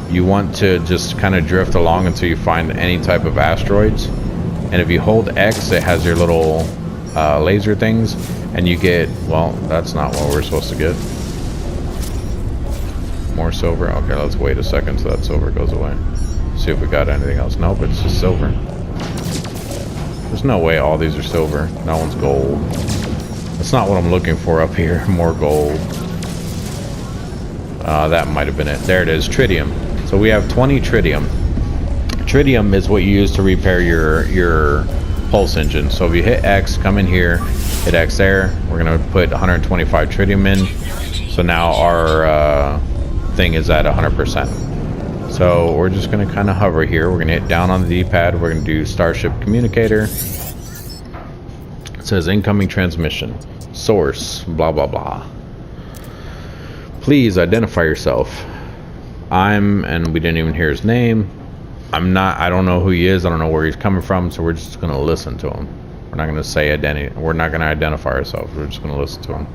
you want to just kind of drift along until you find any type of asteroids. And if you hold X, it has your little laser things, and you get, well, that's not what we're supposed to get. More silver. Okay, let's wait a second so that silver goes away. See if we got anything else. Nope, it's just silver. There's no way all these are silver. That one's gold. That's not what I'm looking for up here. More gold. That might have been it. There it is. Tritium. So we have 20 tritium. Tritium is what you use to repair your pulse engine. So if you hit X, come in here, hit X there. We're going to put 125 tritium in. So now our thing is at 100%. So we're just going to kind of hover here. We're going to hit down on the D-pad. We're going to do Starship Communicator. It says incoming transmission. Source, blah, blah, blah. Please identify yourself. And we didn't even hear his name. I don't know who he is. I don't know where he's coming from. So we're just going to listen to him. We're not going to say identity. We're not going to identify ourselves. We're just going to listen to him.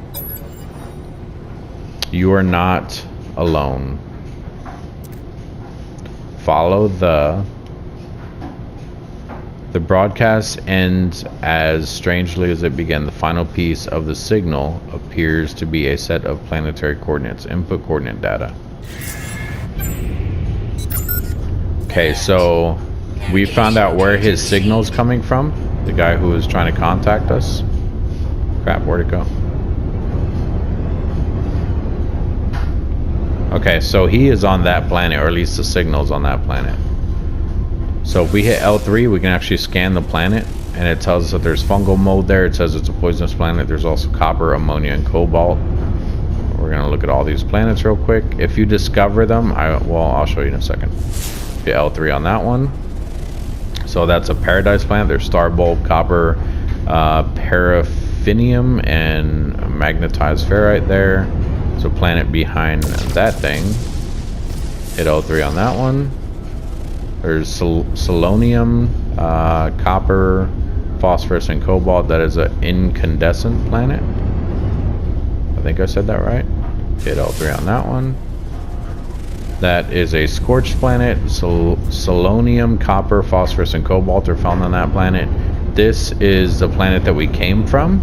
You are not alone. Follow the broadcast ends as strangely as it began. The final piece of the signal appears to be a set of planetary coordinates. Input coordinate data. Okay, so we found out where his signal's coming from. The guy who was trying to contact us. Crap, where'd it go? Okay, so he is on that planet, or at least the signal's on that planet. So if we hit L3, we can actually scan the planet, and it tells us that there's fungal mold there. It says it's a poisonous planet. There's also copper, ammonia, and cobalt. We're gonna look at all these planets real quick. If you discover them, I'll show you in a second. Hit L3 on that one. So that's a paradise planet. There's star bulb, copper, paraffinium, and magnetized ferrite there. So planet behind that thing. Hit L3 on that one. There's selenium, copper, phosphorus, and cobalt. That is an incandescent planet. I think I said that right. Hit L3 on that one. That is a scorched planet. Selenium, copper, phosphorus, and cobalt are found on that planet. This is the planet that we came from,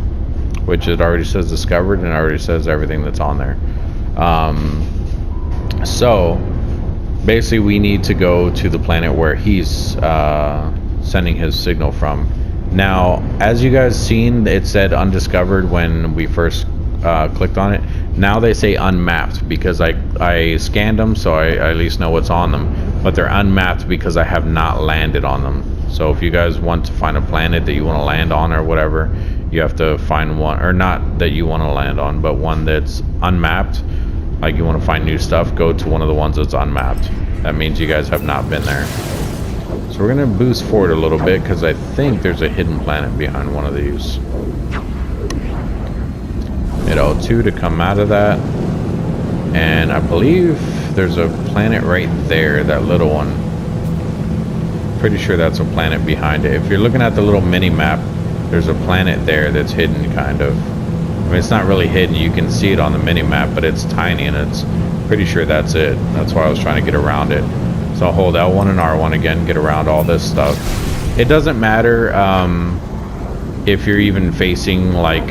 which it already says discovered, and it already says everything that's on there. So basically we need to go to the planet where he's sending his signal from. Now, as you guys seen, it said undiscovered when we first clicked on it. Now they say unmapped because I scanned them, so I at least know what's on them. But they're unmapped because I have not landed on them. So if you guys want to find a planet that you want to land on or whatever, you have to find one, or not that you want to land on, but one that's unmapped. Like you want to find new stuff, go to one of the ones that's unmapped. That means you guys have not been there. So we're gonna boost forward a little bit because I think there's a hidden planet behind one of these. Hit L2 to come out of that. And I believe there's a planet right there, that little one. Pretty sure that's a planet behind it. If you're looking at the little mini map, there's a planet there that's hidden, kind of. I mean, it's not really hidden, you can see it on the mini map, but it's tiny, and it's pretty sure that's it. That's why I was trying to get around it. So I'll hold L1 and R1 again, get around all this stuff. It doesn't matter if you're even facing like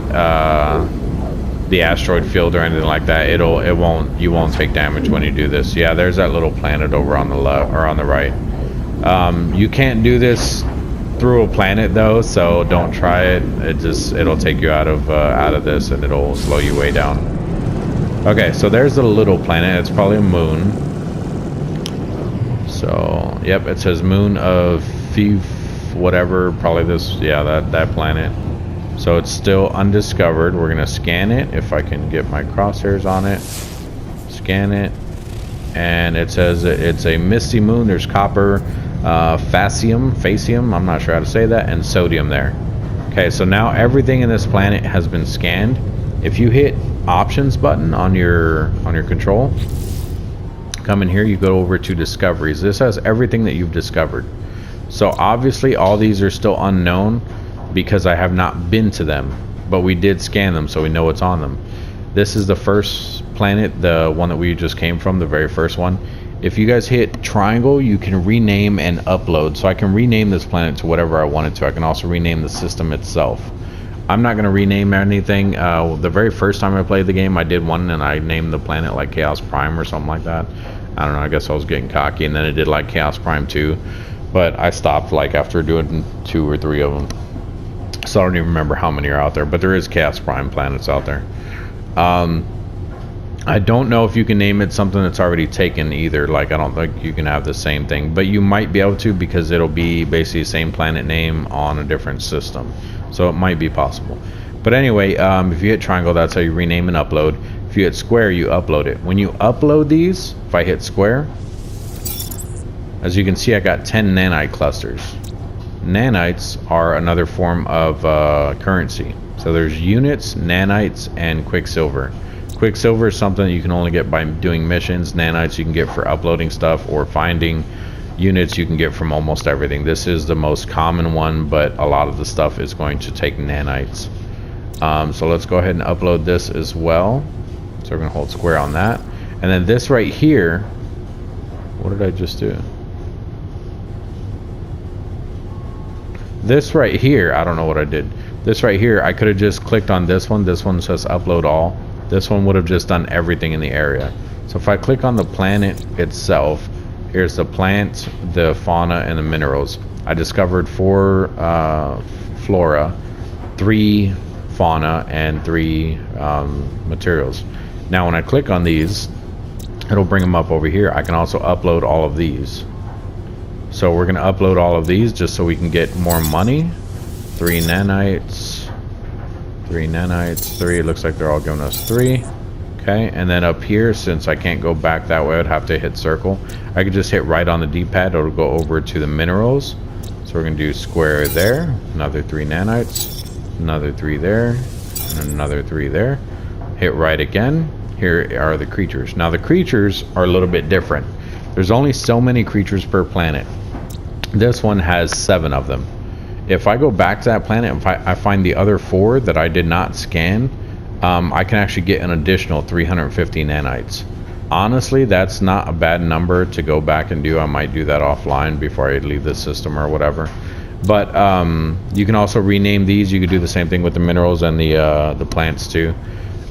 the asteroid field or anything like that. You won't take damage when you do this. Yeah, there's that little planet over on the left or on the right. You can't do this through a planet though, so don't try it. It'll take you out of this, and it'll slow you way down. Okay, so there's the little planet. It's probably a moon. So yep, it says moon of whatever, probably this, yeah, that planet. So it's still undiscovered. We're gonna scan it if I can get my crosshairs on it. Scan it, and it says it's a misty moon. There's copper, facium, I'm not sure how to say that, and sodium there. Okay, so now everything in this planet has been scanned. If you hit options button on your control, come in here, you go over to discoveries. This has everything that you've discovered. So obviously all these are still unknown because I have not been to them, but we did scan them, so we know what's on them. This is the first planet, the one that we just came from, the very first one. If you guys hit triangle, you can rename and upload. So I can rename this planet to whatever I wanted to. I can also rename the system itself. I'm not going to rename anything. The very first time I played the game, I did one and I named the planet like Chaos Prime or something like that. I don't know, I guess I was getting cocky, and then it did like Chaos Prime 2. But I stopped like after doing 2 or 3 of them. So I don't even remember how many are out there, but there is Chaos Prime planets out there. I don't know if you can name it something that's already taken either. Like, I don't think you can have the same thing, but you might be able to, because it'll be basically the same planet name on a different system. So it might be possible. But anyway, if you hit triangle, that's how you rename and upload. If you hit square, you upload it. When you upload these, if I hit square, as you can see, I got 10 nanite clusters. Nanites are another form of currency. So there's units, nanites, and quicksilver. Quicksilver is something that you can only get by doing missions. Nanites you can get for uploading stuff or finding. Units you can get from almost everything. This is the most common one, but a lot of the stuff is going to take nanites. So let's go ahead and upload this as well. So we're going to hold square on that. And then this right here, what did I just do? This right here, I don't know what I did. This right here, I could have just clicked on this one. This one says upload all. This one would have just done everything in the area. So if I click on the planet itself, here's the plant, the fauna, and the minerals. I discovered 4 flora, 3 fauna, and 3 materials. Now when I click on these, it'll bring them up over here. I can also upload all of these. So we're going to upload all of these just so we can get more money. 3 nanites, 3 nanites, 3. It looks like they're all giving us 3. Okay, and then up here, since I can't go back that way, I'd have to hit circle. I could just hit right on the D-pad. It'll go over to the minerals. So we're going to do square there. Another 3 nanites. Another 3 there. And another 3 there. Hit right again. Here are the creatures. Now the creatures are a little bit different. There's only so many creatures per planet. This one has 7 of them. If I go back to that planet and I find the other 4 that I did not scan, I can actually get an additional 350 nanites. Honestly, that's not a bad number to go back and do. I might do that offline before I leave the system or whatever. But you can also rename these. You could do the same thing with the minerals and the plants too.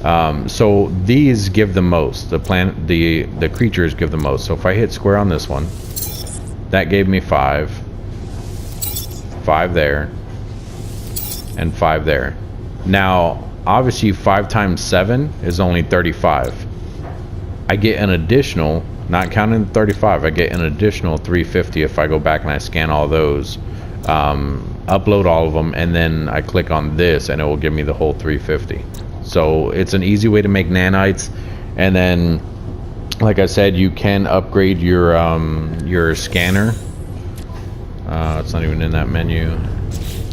So these give the most. The creatures give the most. So if I hit square on this one, that gave me 5 there, and 5 there. Now obviously 5 times 7 is only 35. I get an additional, not counting the 35, I get an additional 350 if I go back and I scan all those, upload all of them, and then I click on this and it will give me the whole 350. So it's an easy way to make nanites. And then, like I said, you can upgrade your scanner. It's not even in that menu.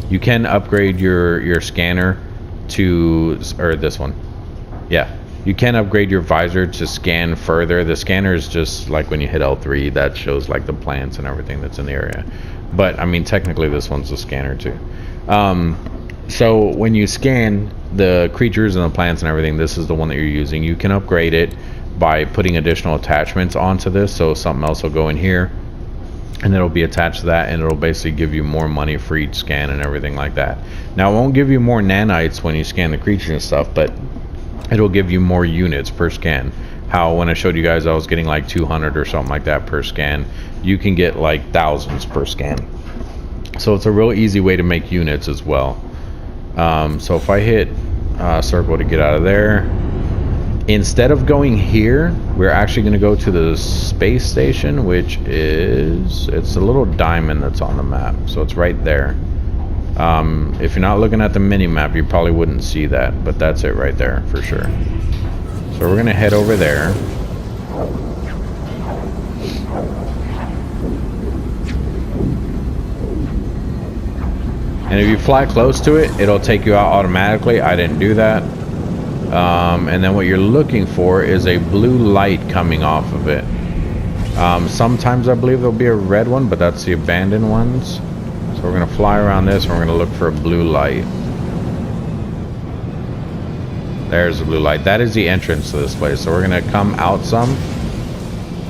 You can upgrade your scanner to, or this one, yeah, you can upgrade your visor to scan further. The scanner is just like when you hit L3, that shows like the plants and everything that's in the area. But I mean, technically this one's a scanner too. So when you scan the creatures and the plants and everything, this is the one that you're using. You can upgrade it by putting additional attachments onto this, so something else will go in here and it'll be attached to that, and it'll basically give you more money for each scan and everything like that. Now, it won't give you more nanites when you scan the creatures and stuff, but it'll give you more units per scan. How when I showed you guys I was getting like 200 or something like that per scan, you can get like thousands per scan. So it's a real easy way to make units as well. So if I hit circle to get out of there, instead of going here, we're actually going to go to the space station, which is, it's a little diamond that's on the map, so it's right there. If you're not looking at the mini map, you probably wouldn't see that, but that's it right there for sure. So we're going to head over there. And if you fly close to it, it'll take you out automatically. I didn't do that. And then what you're looking for is a blue light coming off of it. Sometimes I believe there'll be a red one, but that's the abandoned ones. So we're going to fly around this and we're going to look for a blue light. There's the blue light. That is the entrance to this place. So we're going to come out some.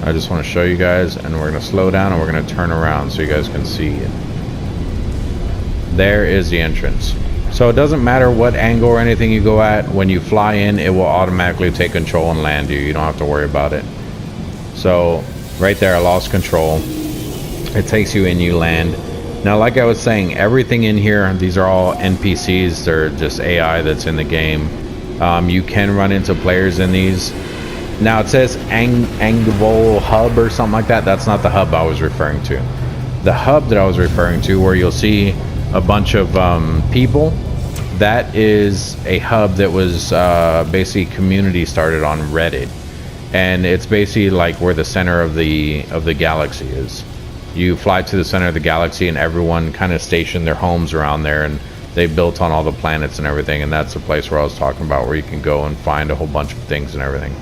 I just want to show you guys, and we're going to slow down and we're going to turn around so you guys can see it. There is the entrance. So it doesn't matter what angle or anything you go at, when you fly in, it will automatically take control and land you. You don't have to worry about it. So right there, I lost control. It takes you in, you land. Now, like I was saying, everything in here, these are all NPCs. They're just AI that's in the game. You can run into players in these. Now, it says Angvol Hub or something like that. That's not the hub I was referring to. The hub that I was referring to, where you'll see a bunch of people, that is a hub that was basically community started on Reddit, and it's basically like where the center of the galaxy is. You fly to the center of the galaxy and everyone kind of stationed their homes around there, and they built on all the planets and everything, and that's the place where I was talking about, where you can go and find a whole bunch of things and everything.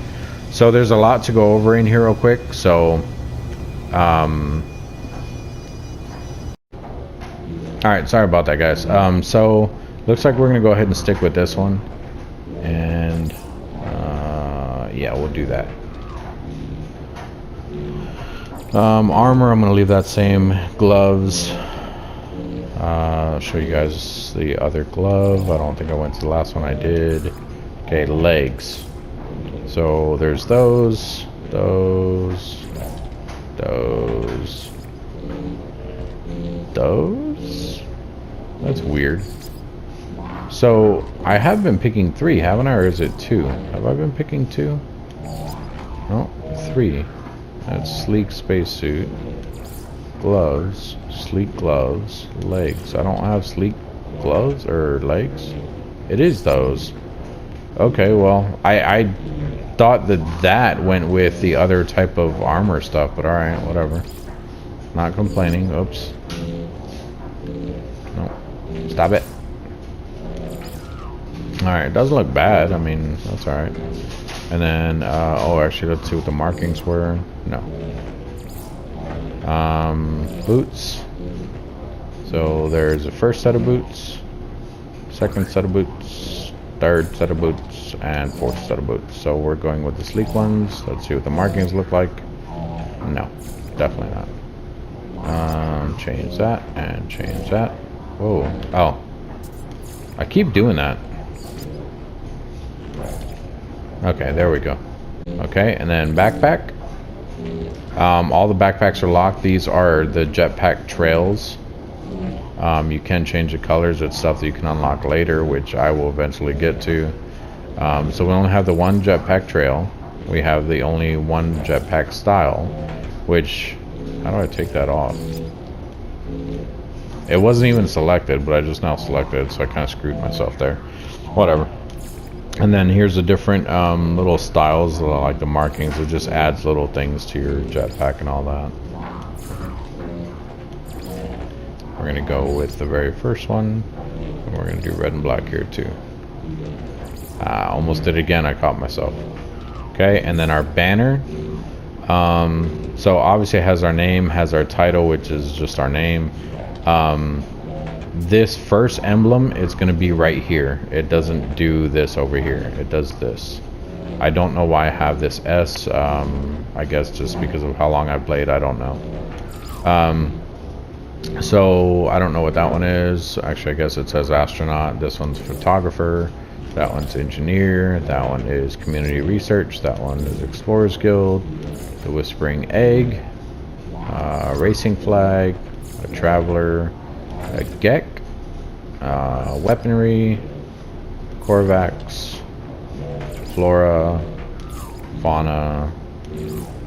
So there's a lot to go over in here real quick. So alright, sorry about that, guys. So looks like we're gonna go ahead and stick with this one, and yeah, we'll do that. Armor, I'm gonna leave that same. Gloves, I'll show you guys the other glove. I don't think I went to the last one. I did. Okay, legs. So there's those. That's weird. So I have been picking 3, haven't I, or is it 2? Have I been picking 2? No, 3. That's sleek spacesuit, gloves, sleek gloves, legs. I don't have sleek gloves or legs. It is those. Okay, well, I thought that went with the other type of armor stuff, but alright, whatever. Not complaining. Oops. No. Stop it. Alright, it doesn't look bad. I mean, that's alright. And then, oh, actually, let's see what the markings were. No. Boots. So there's the first set of boots, second set of boots, third set of boots, and fourth set of boots. So we're going with the sleek ones. Let's see what the markings look like. No, definitely not. Change that and change that. Whoa. Oh. I keep doing that. Okay, there we go. Okay, and then backpack. All the backpacks are locked. These are the jetpack trails. You can change the colors. It's stuff that you can unlock later, which I will eventually get to. So we only have the one jetpack trail. We have the only one jetpack style, which, how do I take that off? It wasn't even selected, but I just now selected it, so I kind of screwed myself there. Whatever. And then here's the different little styles, like the markings. It just adds little things to your jetpack and all that. We're going to go with the very first one. And we're going to do red and black here too. Almost did it again. I caught myself. Okay, and then our banner. So obviously it has our name, has our title, which is just our name. This first emblem is going to be right here. It doesn't do this over here. It does this. I don't know why I have this S. I guess just because of how long I've played. I don't know. So I don't know what that one is. Actually, I guess it says astronaut. This one's photographer. That one's engineer. That one is community research. That one is explorers guild. The whispering egg. Racing flag. A traveler. A Gek. Weaponry. Corvax. Flora. Fauna.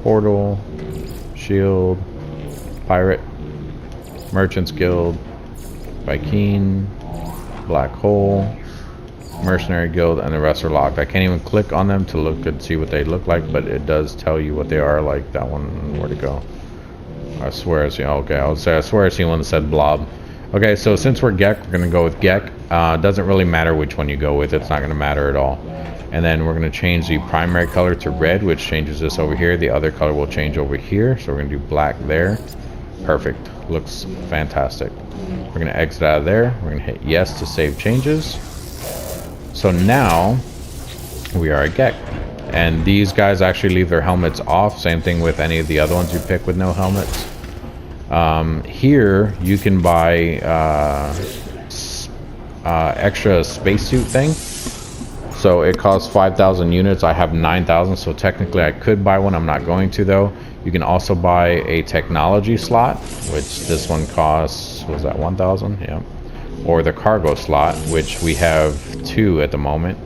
Portal. Shield. Pirate. Merchants Guild, Viking, Black Hole, Mercenary Guild, and the rest are locked. I can't even click on them to look and see what they look like, but it does tell you what they are. Like that one, where to go? I swear I see. Okay, I swear I seen one that said Blob. Okay, so since we're Gek, we're gonna go with Gek. Doesn't really matter which one you go with. It's not gonna matter at all. And then we're gonna change the primary color to red, which changes this over here. The other color will change over here. So we're gonna do black there. Perfect. Looks fantastic. We're going to exit out of there. We're going to hit yes to save changes. So now we are a Gek. And these guys actually leave their helmets off. Same thing with any of the other ones you pick with no helmets. Here you can buy extra spacesuit thing. So it costs 5,000 units. I have 9,000, so technically I could buy one. I'm not going to though. You can also buy a technology slot, which this one costs, was that 1,000? Yeah. Or the cargo slot, which we have 2 at the moment.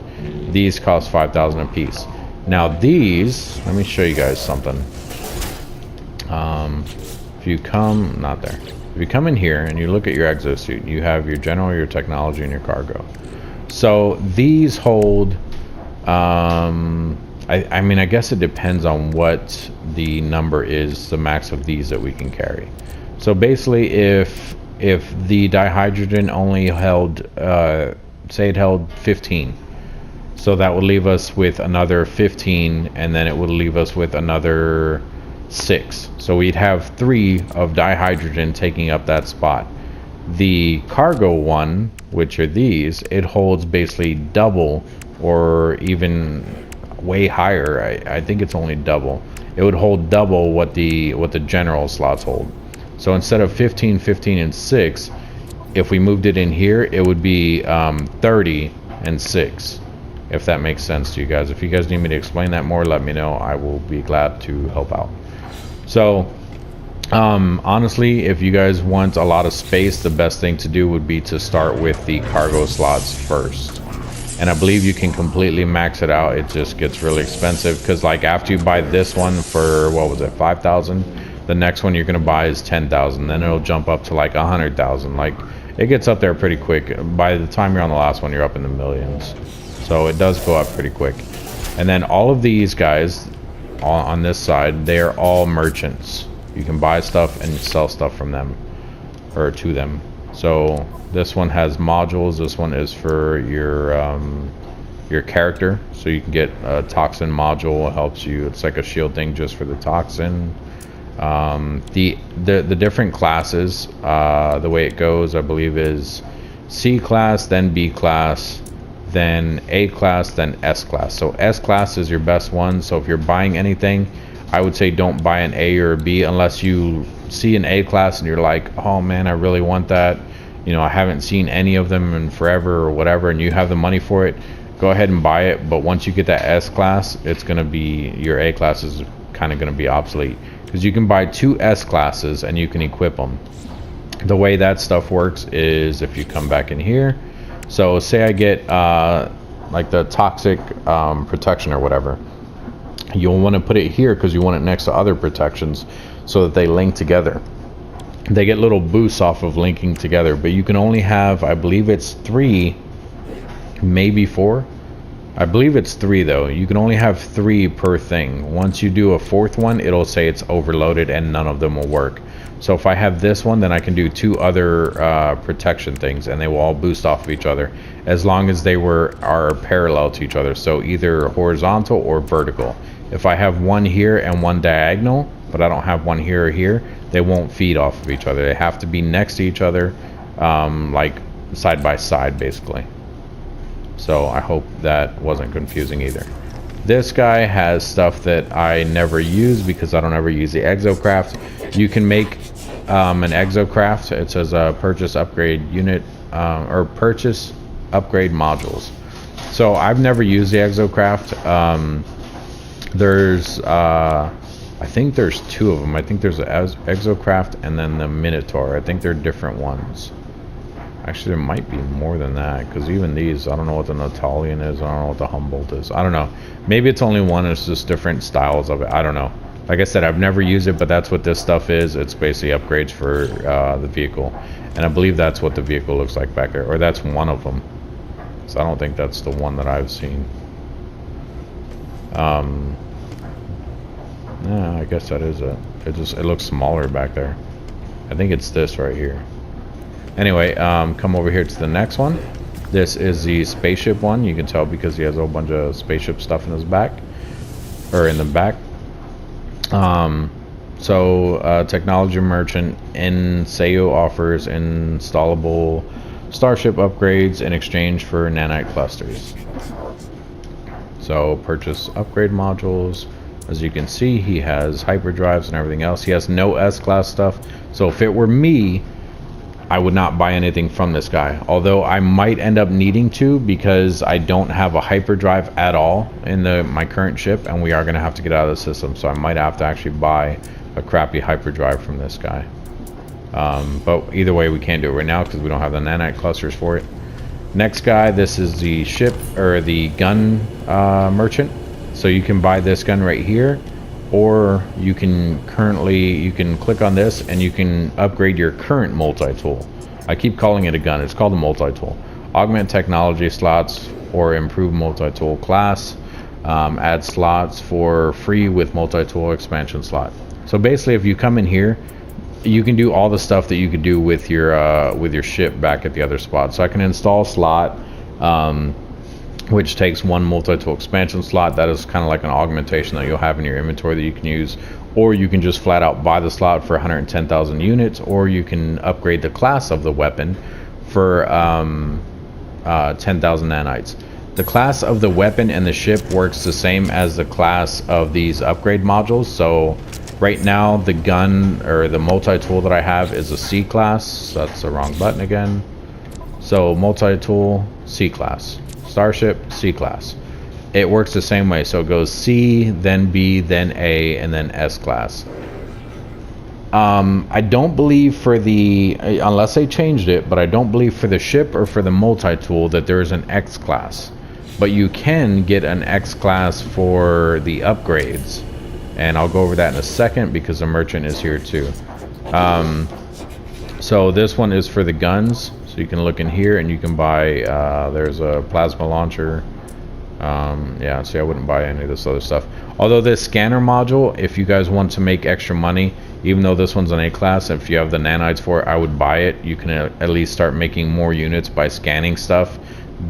These cost 5,000 a piece. Now these, let me show you guys something. If you come, not there. If you come in here and you look at your exosuit, you have your general, your technology, and your cargo. So these hold, I mean, I guess it depends on what the number is, the max of these that we can carry. So basically, if the dihydrogen only held, say it held 15, so that would leave us with another 15, and then it would leave us with another 6. So we'd have 3 of dihydrogen taking up that spot. The cargo one, which are these, it holds basically double, or even way higher. I think it's only double. It would hold double what the general slots hold. So instead of 15, 15, and 6, if we moved it in here, it would be 30 and 6. If that makes sense to you guys. If you guys need me to explain that more, let me know. I will be glad to help out. So honestly, if you guys want a lot of space, the best thing to do would be to start with the cargo slots first. And I believe you can completely max it out. It just gets really expensive because, like, after you buy this one for, what was it, 5,000, the next one you're gonna buy is 10,000. Then it'll jump up to like 100,000. Like, it gets up there pretty quick. By the time you're on the last one, you're up in the millions. So it does go up pretty quick. And then all of these guys on this side, they're all merchants. You can buy stuff and sell stuff from them, or to them. So this one has modules. This one is for your character. So you can get a toxin module. It helps you. It's like a shield thing just for the toxin. The different classes, the way it goes, I believe, is C class, then B class, then A class, then S class. So S class is your best one. So if you're buying anything, I would say don't buy an A or a B unless you see an A class and you're like, oh man, I really want that. You know, I haven't seen any of them in forever or whatever, and you have the money for it, go ahead and buy it. But once you get that S class, it's going to be, your A class is kind of going to be obsolete, because you can buy 2 S classes and you can equip them. the way that stuff works is if you come back in here, so say I get like the toxic protection or whatever, you'll want to put it here because you want it next to other protections so that they link together. They get little boosts off of linking together, but you can only have, I believe it's 3, maybe 4. I believe it's 3 though. You can only have 3 per thing. Once you do a 4th one, it'll say it's overloaded and none of them will work. So if I have this one, then I can do 2 other protection things and they will all boost off of each other as long as they are parallel to each other. So either horizontal or vertical. If I have one here and one diagonal, but I don't have one here or here, they won't feed off of each other. They have to be next to each other, like side by side basically. So I hope that wasn't confusing either. This guy has stuff that I never use because I don't ever use the exocraft. You can make an exocraft. It says purchase upgrade unit or purchase upgrade modules. So I've never used the exocraft. There's I think there's 2 of them. I think there's the exocraft and then the Minotaur. I think they're different ones. Actually, there might be more than that, because even these, I don't know what the Natalian is. I don't know what the Humboldt is. I don't know. Maybe it's only one. It's just different styles of it. I don't know. Like I said, I've never used it, but that's what this stuff is. It's basically upgrades for the vehicle. And I believe that's what the vehicle looks like back there. Or that's one of them. So I don't think that's the one that I've seen. Yeah, I guess that is it. It looks smaller back there. I think it's this right here. Anyway, come over here to the next one. This is the spaceship one. You can tell because he has a whole bunch of spaceship stuff in his back, or in the back. Technology merchant Enseo offers installable starship upgrades in exchange for nanite clusters. So purchase upgrade modules. As you can see, he has hyperdrives and everything else. He has no S-class stuff. So if it were me, I would not buy anything from this guy. Although I might end up needing to, because I don't have a hyperdrive at all in my current ship, and we are going to have to get out of the system. So I might have to actually buy a crappy hyperdrive from this guy. But either way, we can't do it right now because we don't have the nanite clusters for it. Next guy, this is the ship, or the gun merchant. So you can buy this gun right here, or you can click on this and you can upgrade your current multi-tool. I keep calling it a gun. It's called a multi-tool. Augment technology slots or improve multi-tool class. Add slots for free with multi-tool expansion slot. So basically, if you come in here, you can do all the stuff that you could do with your ship back at the other spot. So I can install slot, which takes 1 multi-tool expansion slot. That is kind of like an augmentation that you'll have in your inventory that you can use. Or you can just flat out buy the slot for 110,000 units, or you can upgrade the class of the weapon for 10,000 nanites. The class of the weapon and the ship works the same as the class of these upgrade modules. So right now the gun, or the multi-tool that I have, is a C class. That's the wrong button again. So multi-tool, C class. Starship, C class. It works the same way. So it goes C, then B, then A, and then S class. I don't believe for the, unless they changed it, but I don't believe for the ship or for the multi-tool that there is an X class. But you can get an X class for the upgrades. And I'll go over that in a second because the merchant is here too. So this one is for the guns. So you can look in here and you can buy, there's a plasma launcher. Yeah, see, I wouldn't buy any of this other stuff. Although this scanner module, if you guys want to make extra money, even though this one's an A class, if you have the nanites for it, I would buy it. You can at least start making more units by scanning stuff.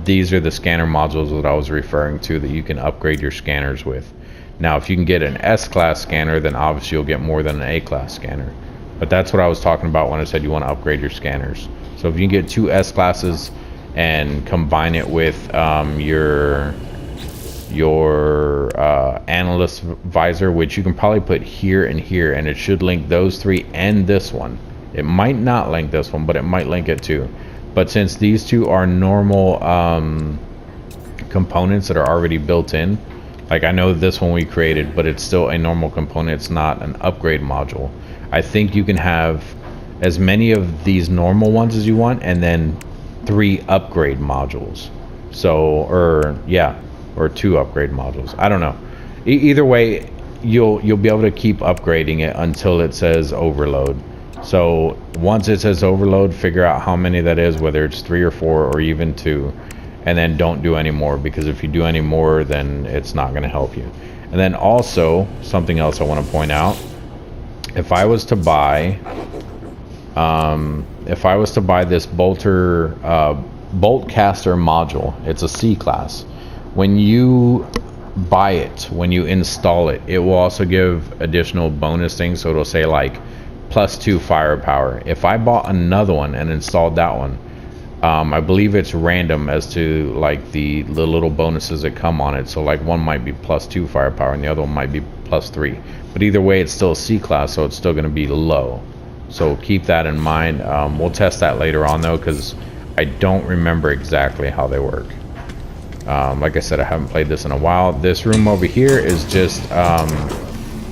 These are the scanner modules that I was referring to that you can upgrade your scanners with. Now, if you can get an S class scanner, then obviously you'll get more than an A class scanner. But that's what I was talking about when I said you want to upgrade your scanners. So if you can get 2 S classes and combine it with your analyst visor, which you can probably put here and here, and it should link those 3 and this one. It might not link this one, but it might link it too. But since these 2 are normal components that are already built in, like I know this one we created, but it's still a normal component. It's not an upgrade module. I think you can have as many of these normal ones as you want, and then 3 upgrade modules. So, or 2 upgrade modules. I don't know. Either way, you'll be able to keep upgrading it until it says overload. So once it says overload, figure out how many that is, whether it's 3 or 4 or even 2, and then don't do any more, because if you do any more, then it's not going to help you. And then also something else I want to point out: if I was to buy this bolt caster module, it's a C class. When you buy it, when you install it, it will also give additional bonus things. So it'll say like +2 firepower. If I bought another one and installed that one, I believe it's random as to like the little bonuses that come on it. So like one might be +2 firepower and the other one might be +3. But either way, it's still a C class, so it's still going to be low. So keep that in mind. We'll test that later on though, because I don't remember exactly how they work. Like I said, I haven't played this in a while. This room over here is just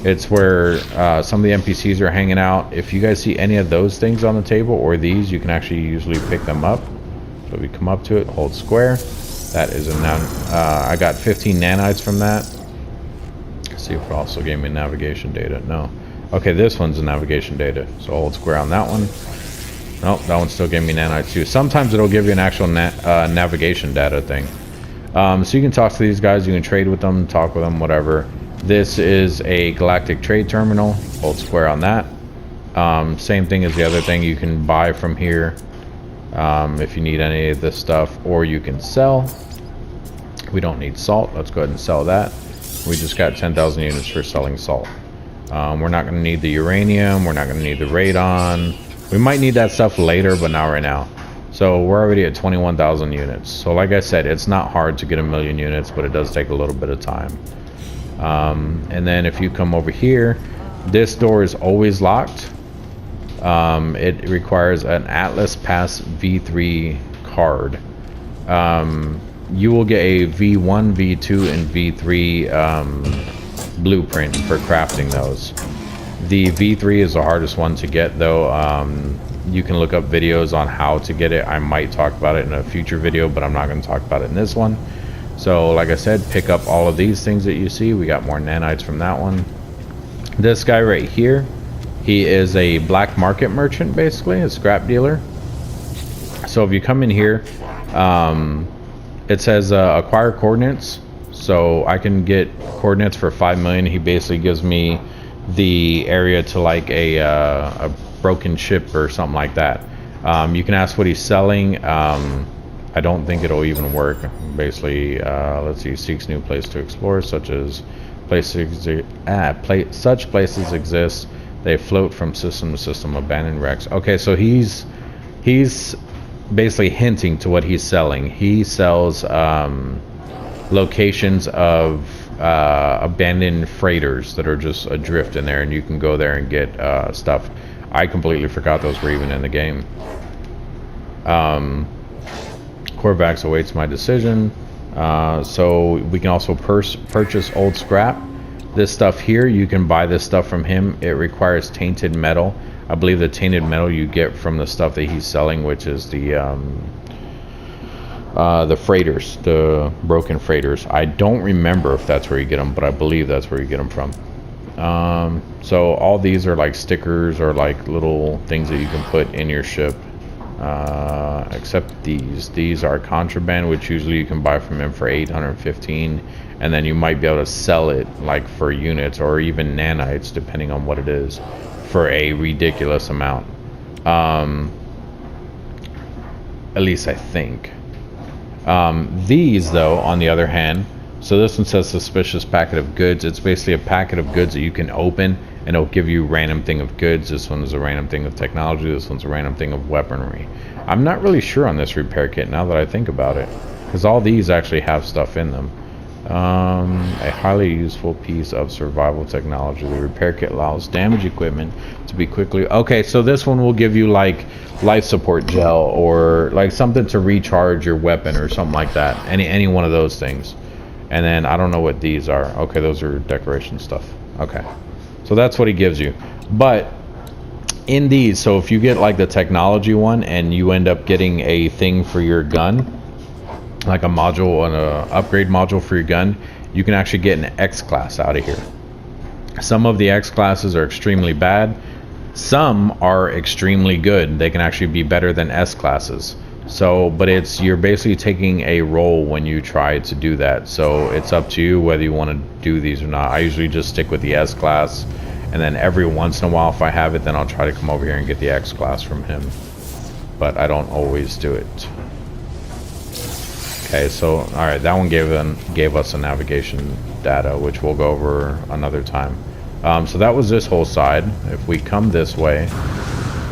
it's where some of the NPCs are hanging out. If you guys see any of those things on the table or these, you can actually usually pick them up. So if you come up to it, hold square. That is a I got 15 nanites from that. Let's see if it also gave me navigation data. No. Okay, this one's a navigation data. So hold square on that one. Nope, that one still gave me nanites too. Sometimes it'll give you an actual navigation data thing. So you can talk to these guys, you can trade with them, talk with them, whatever. This is a Galactic trade terminal. Hold square on that. Same thing as the other thing. You can buy from here if you need any of this stuff, or you can sell. We don't need salt. Let's go ahead and sell that. We just got 10,000 units for selling salt. We're not going to need the uranium. We're not going to need the radon. We might need that stuff later, but not right now. So we're already at 21,000 units. So like I said, it's not hard to get 1,000,000 units, but it does take a little bit of time. And then if you come over here, this door is always locked. It requires an Atlas Pass V3 card. You will get a V1, V2, and V3 blueprint for crafting those. The V3 is the hardest one to get though. You can look up videos on how to get it. I might talk about it in a future video, but I'm not going to talk about it in this one. So like I said, pick up all of these things that you see. We got more nanites from that one. This guy right here, he is a black market merchant, basically a scrap dealer. So if you come in here, it says acquire coordinates. So I can get coordinates for 5 million. He basically gives me the area to like a broken ship or something like that. You can ask what he's selling. I don't think it'll even work. Basically, let's see, seeks new place to explore, such as such places exist. They float from system to system, abandoned wrecks. Okay, so he's basically hinting to what he's selling. He sells locations of abandoned freighters that are just adrift in there, and you can go there and get stuff. I completely forgot those were even in the game. Corvax awaits my decision. So we can also purchase old scrap. This stuff here, you can buy this stuff from him. It requires tainted metal. I believe the tainted metal you get from the stuff that he's selling, which is the freighters, the broken freighters. I don't remember if that's where you get them, but I believe that's where you get them from. So all these are like stickers or like little things that you can put in your ship. Except these are contraband, which usually you can buy from him for 815, and then you might be able to sell it like for units or even nanites, depending on what it is, for a ridiculous amount. At least I think. These though, on the other hand, so this one says suspicious packet of goods. It's basically a packet of goods that you can open and it'll give you a random thing of goods. This one is a random thing of technology. This one's a random thing of weaponry. I'm not really sure on this repair kit now that I think about it, because all these actually have stuff in them. A highly useful piece of survival technology. The repair kit allows damaged equipment to be quickly... Okay, so this one will give you like life support gel or like something to recharge your weapon or something like that. Any one of those things. And then I don't know what these are. Okay, those are decoration stuff. Okay, so that's what he gives you. But In these, so if you get like the technology one and you end up getting a thing for your gun, like a module and a upgrade module for your gun, you can actually get an X class out of here. Some of the X classes are extremely bad, some are extremely good. They can actually be better than S classes. So, but you're basically taking a role when you try to do that, so it's up to you whether you want to do these or not. I usually just stick with the S class, and then every once in a while, if I have it, then I'll try to come over here and get the X class from him. But I don't always do it. Okay, so alright, that one gave us a navigation data, which we'll go over another time. So that was this whole side. If we come this way,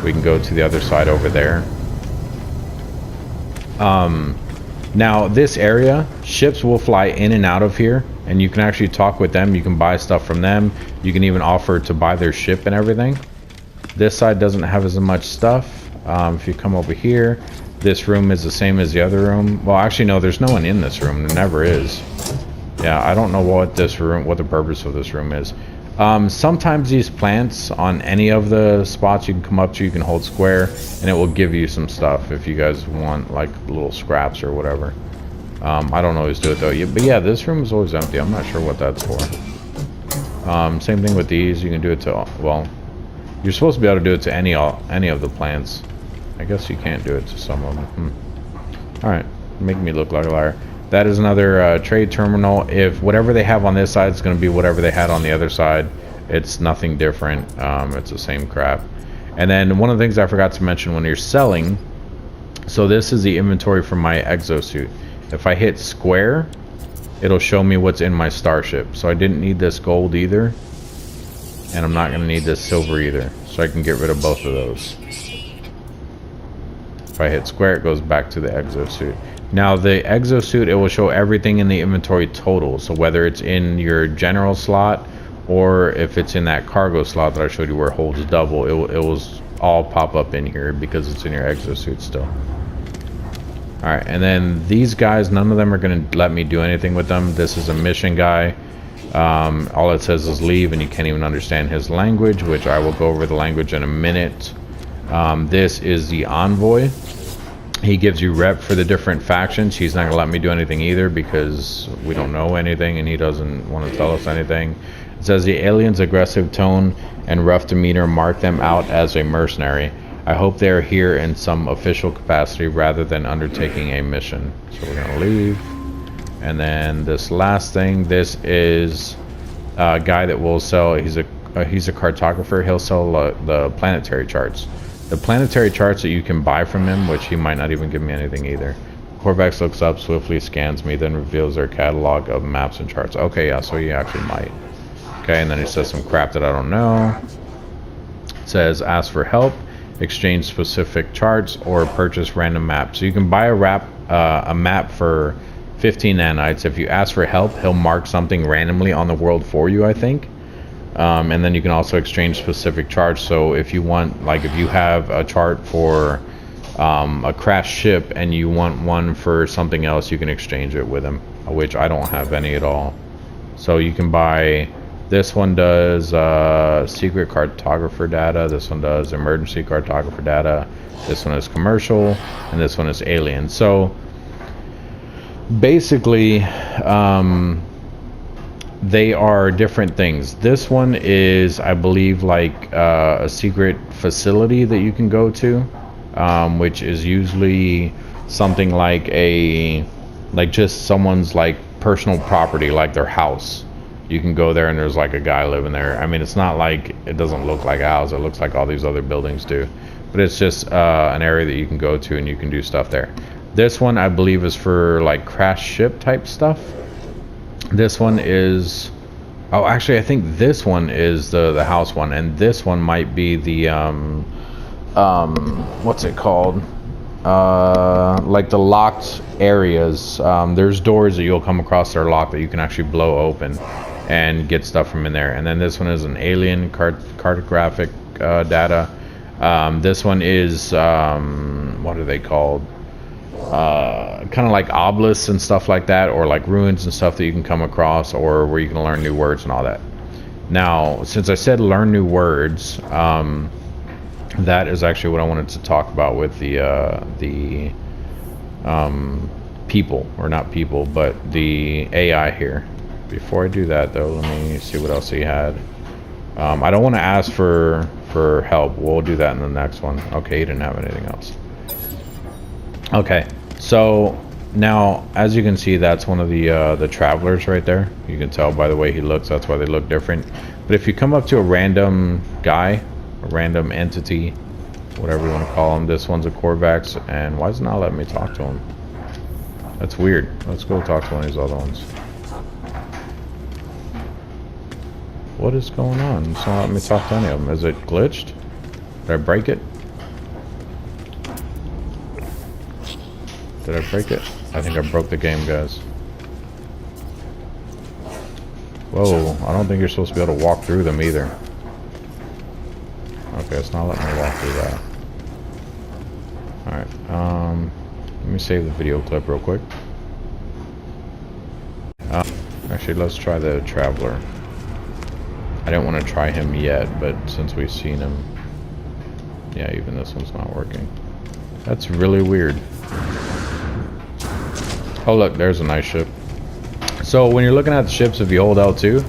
we can go to the other side over there. Now this area, ships will fly in and out of here, and you can actually talk with them. You can buy stuff from them. You can even offer to buy their ship and everything. This side doesn't have as much stuff. If you come over here, this room is the same as the other room. Well, actually no, there's no one in this room. There never is. Yeah, I don't know what the purpose of this room is. Sometimes these plants on any of the spots you can come up to, you can hold square and it will give you some stuff if you guys want like little scraps or whatever. I don't always do it though. But yeah, this room is always empty. I'm not sure what that's for. Same thing with these. You can do it to, well, you're supposed to be able to do it to any of the plants. I guess you can't do it to some of them. Alright, make me look like a liar. That is another trade terminal. If whatever they have on this side is going to be whatever they had on the other side, it's nothing different. It's the same crap. And then one of the things I forgot to mention when you're selling, so this is the inventory for my exosuit. If I hit square, it'll show me what's in my starship. So I didn't need this gold either, and I'm not going to need this silver either. So I can get rid of both of those. If I hit square, it goes back to the exosuit. Now the exosuit, it will show everything in the inventory total. So whether it's in your general slot or if it's in that cargo slot that I showed you where it holds double, it will all pop up in here because it's in your exosuit still. Alright, and then these guys, none of them are going to let me do anything with them. This is a mission guy. All it says is leave, and you can't even understand his language, which I will go over the language in a minute. This is the envoy. He gives you rep for the different factions. He's not going to let me do anything either because we don't know anything and he doesn't want to tell us anything. It says the aliens' aggressive tone and rough demeanor mark them out as a mercenary. I hope they are here in some official capacity rather than undertaking a mission. So we're going to leave. And then this last thing, this is a guy that will sell, he's a cartographer. He'll sell the planetary charts. The planetary charts that you can buy from him, which he might not even give me anything either. Corvax looks up, swiftly scans me, then reveals their catalog of maps and charts. Okay, yeah, so he actually might. Okay, and then he says some crap that I don't know. It says, ask for help, exchange specific charts, or purchase random maps. So you can buy a map for 15 nanites. If you ask for help, he'll mark something randomly on the world for you, I think. And then you can also exchange specific charts. So if you want, like if you have a chart for a crashed ship and you want one for something else, you can exchange it with him, which I don't have any at all. So you can buy, this one does secret cartographer data, this one does emergency cartographer data, this one is commercial, and this one is alien. So basically they are different things. This one is, I believe, like a secret facility that you can go to, which is usually something like just someone's like personal property, like their house. You can go there and there's like a guy living there. I mean, it's not like, it doesn't look like a house. It looks like all these other buildings do, but it's just an area that you can go to and you can do stuff there. This one, I believe, is for like crash ship type stuff. This one is, oh, actually, I think this one is the house one, and this one might be the what's it called? Like the locked areas. There's doors that you'll come across that are locked that you can actually blow open and get stuff from in there. And then this one is an alien cartographic data. This one is what are they called? Kind of like obelisks and stuff like that, or like ruins and stuff that you can come across, or where you can learn new words and all that. Now, since I said learn new words, that is actually what I wanted to talk about with the people, or not people, but the AI here. Before I do that though, let me see what else he had. I don't want to ask for help. We'll do that in the next one. Okay, he didn't have anything else. Okay, so now as you can see, that's one of the travelers right there. You can tell by the way he looks, that's why they look different. But if you come up to a random guy, a random entity, whatever you want to call him, this one's a Corvax, and why is it not letting me talk to him? That's weird. Let's go talk to one of these other ones. What is going on? It's not letting me talk to any of them. Is it glitched? Did I break it? Did I break it? I think I broke the game, guys. Whoa, I don't think you're supposed to be able to walk through them either. Okay, it's not letting me walk through that. Alright, let me save the video clip real quick. Actually, let's try the Traveler. I didn't want to try him yet, but since we've seen him... Yeah, even this one's not working. That's really weird. Oh look, there's a nice ship. So when you're looking at the ships, if you hold L2,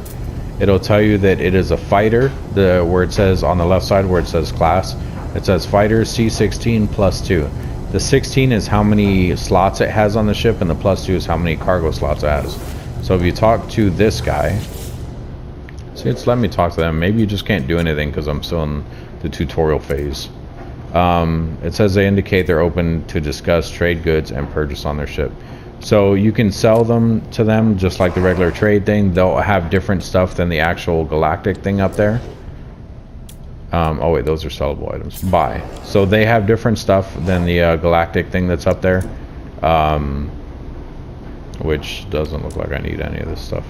it'll tell you that it is a fighter. Where it says on the left side where it says class, it says fighter C16 +2. The 16 is how many slots it has on the ship, and the +2 is how many cargo slots it has. So if you talk to this guy, see, it's letting me talk to them. Maybe you just can't do anything because I'm still in the tutorial phase. It says they indicate they're open to discuss trade goods and purchase on their ship. So you can sell them to them just like the regular trade thing. They'll have different stuff than the actual Galactic thing up there. Oh wait, those are sellable items. Buy. So they have different stuff than the Galactic thing that's up there. Which doesn't look like I need any of this stuff.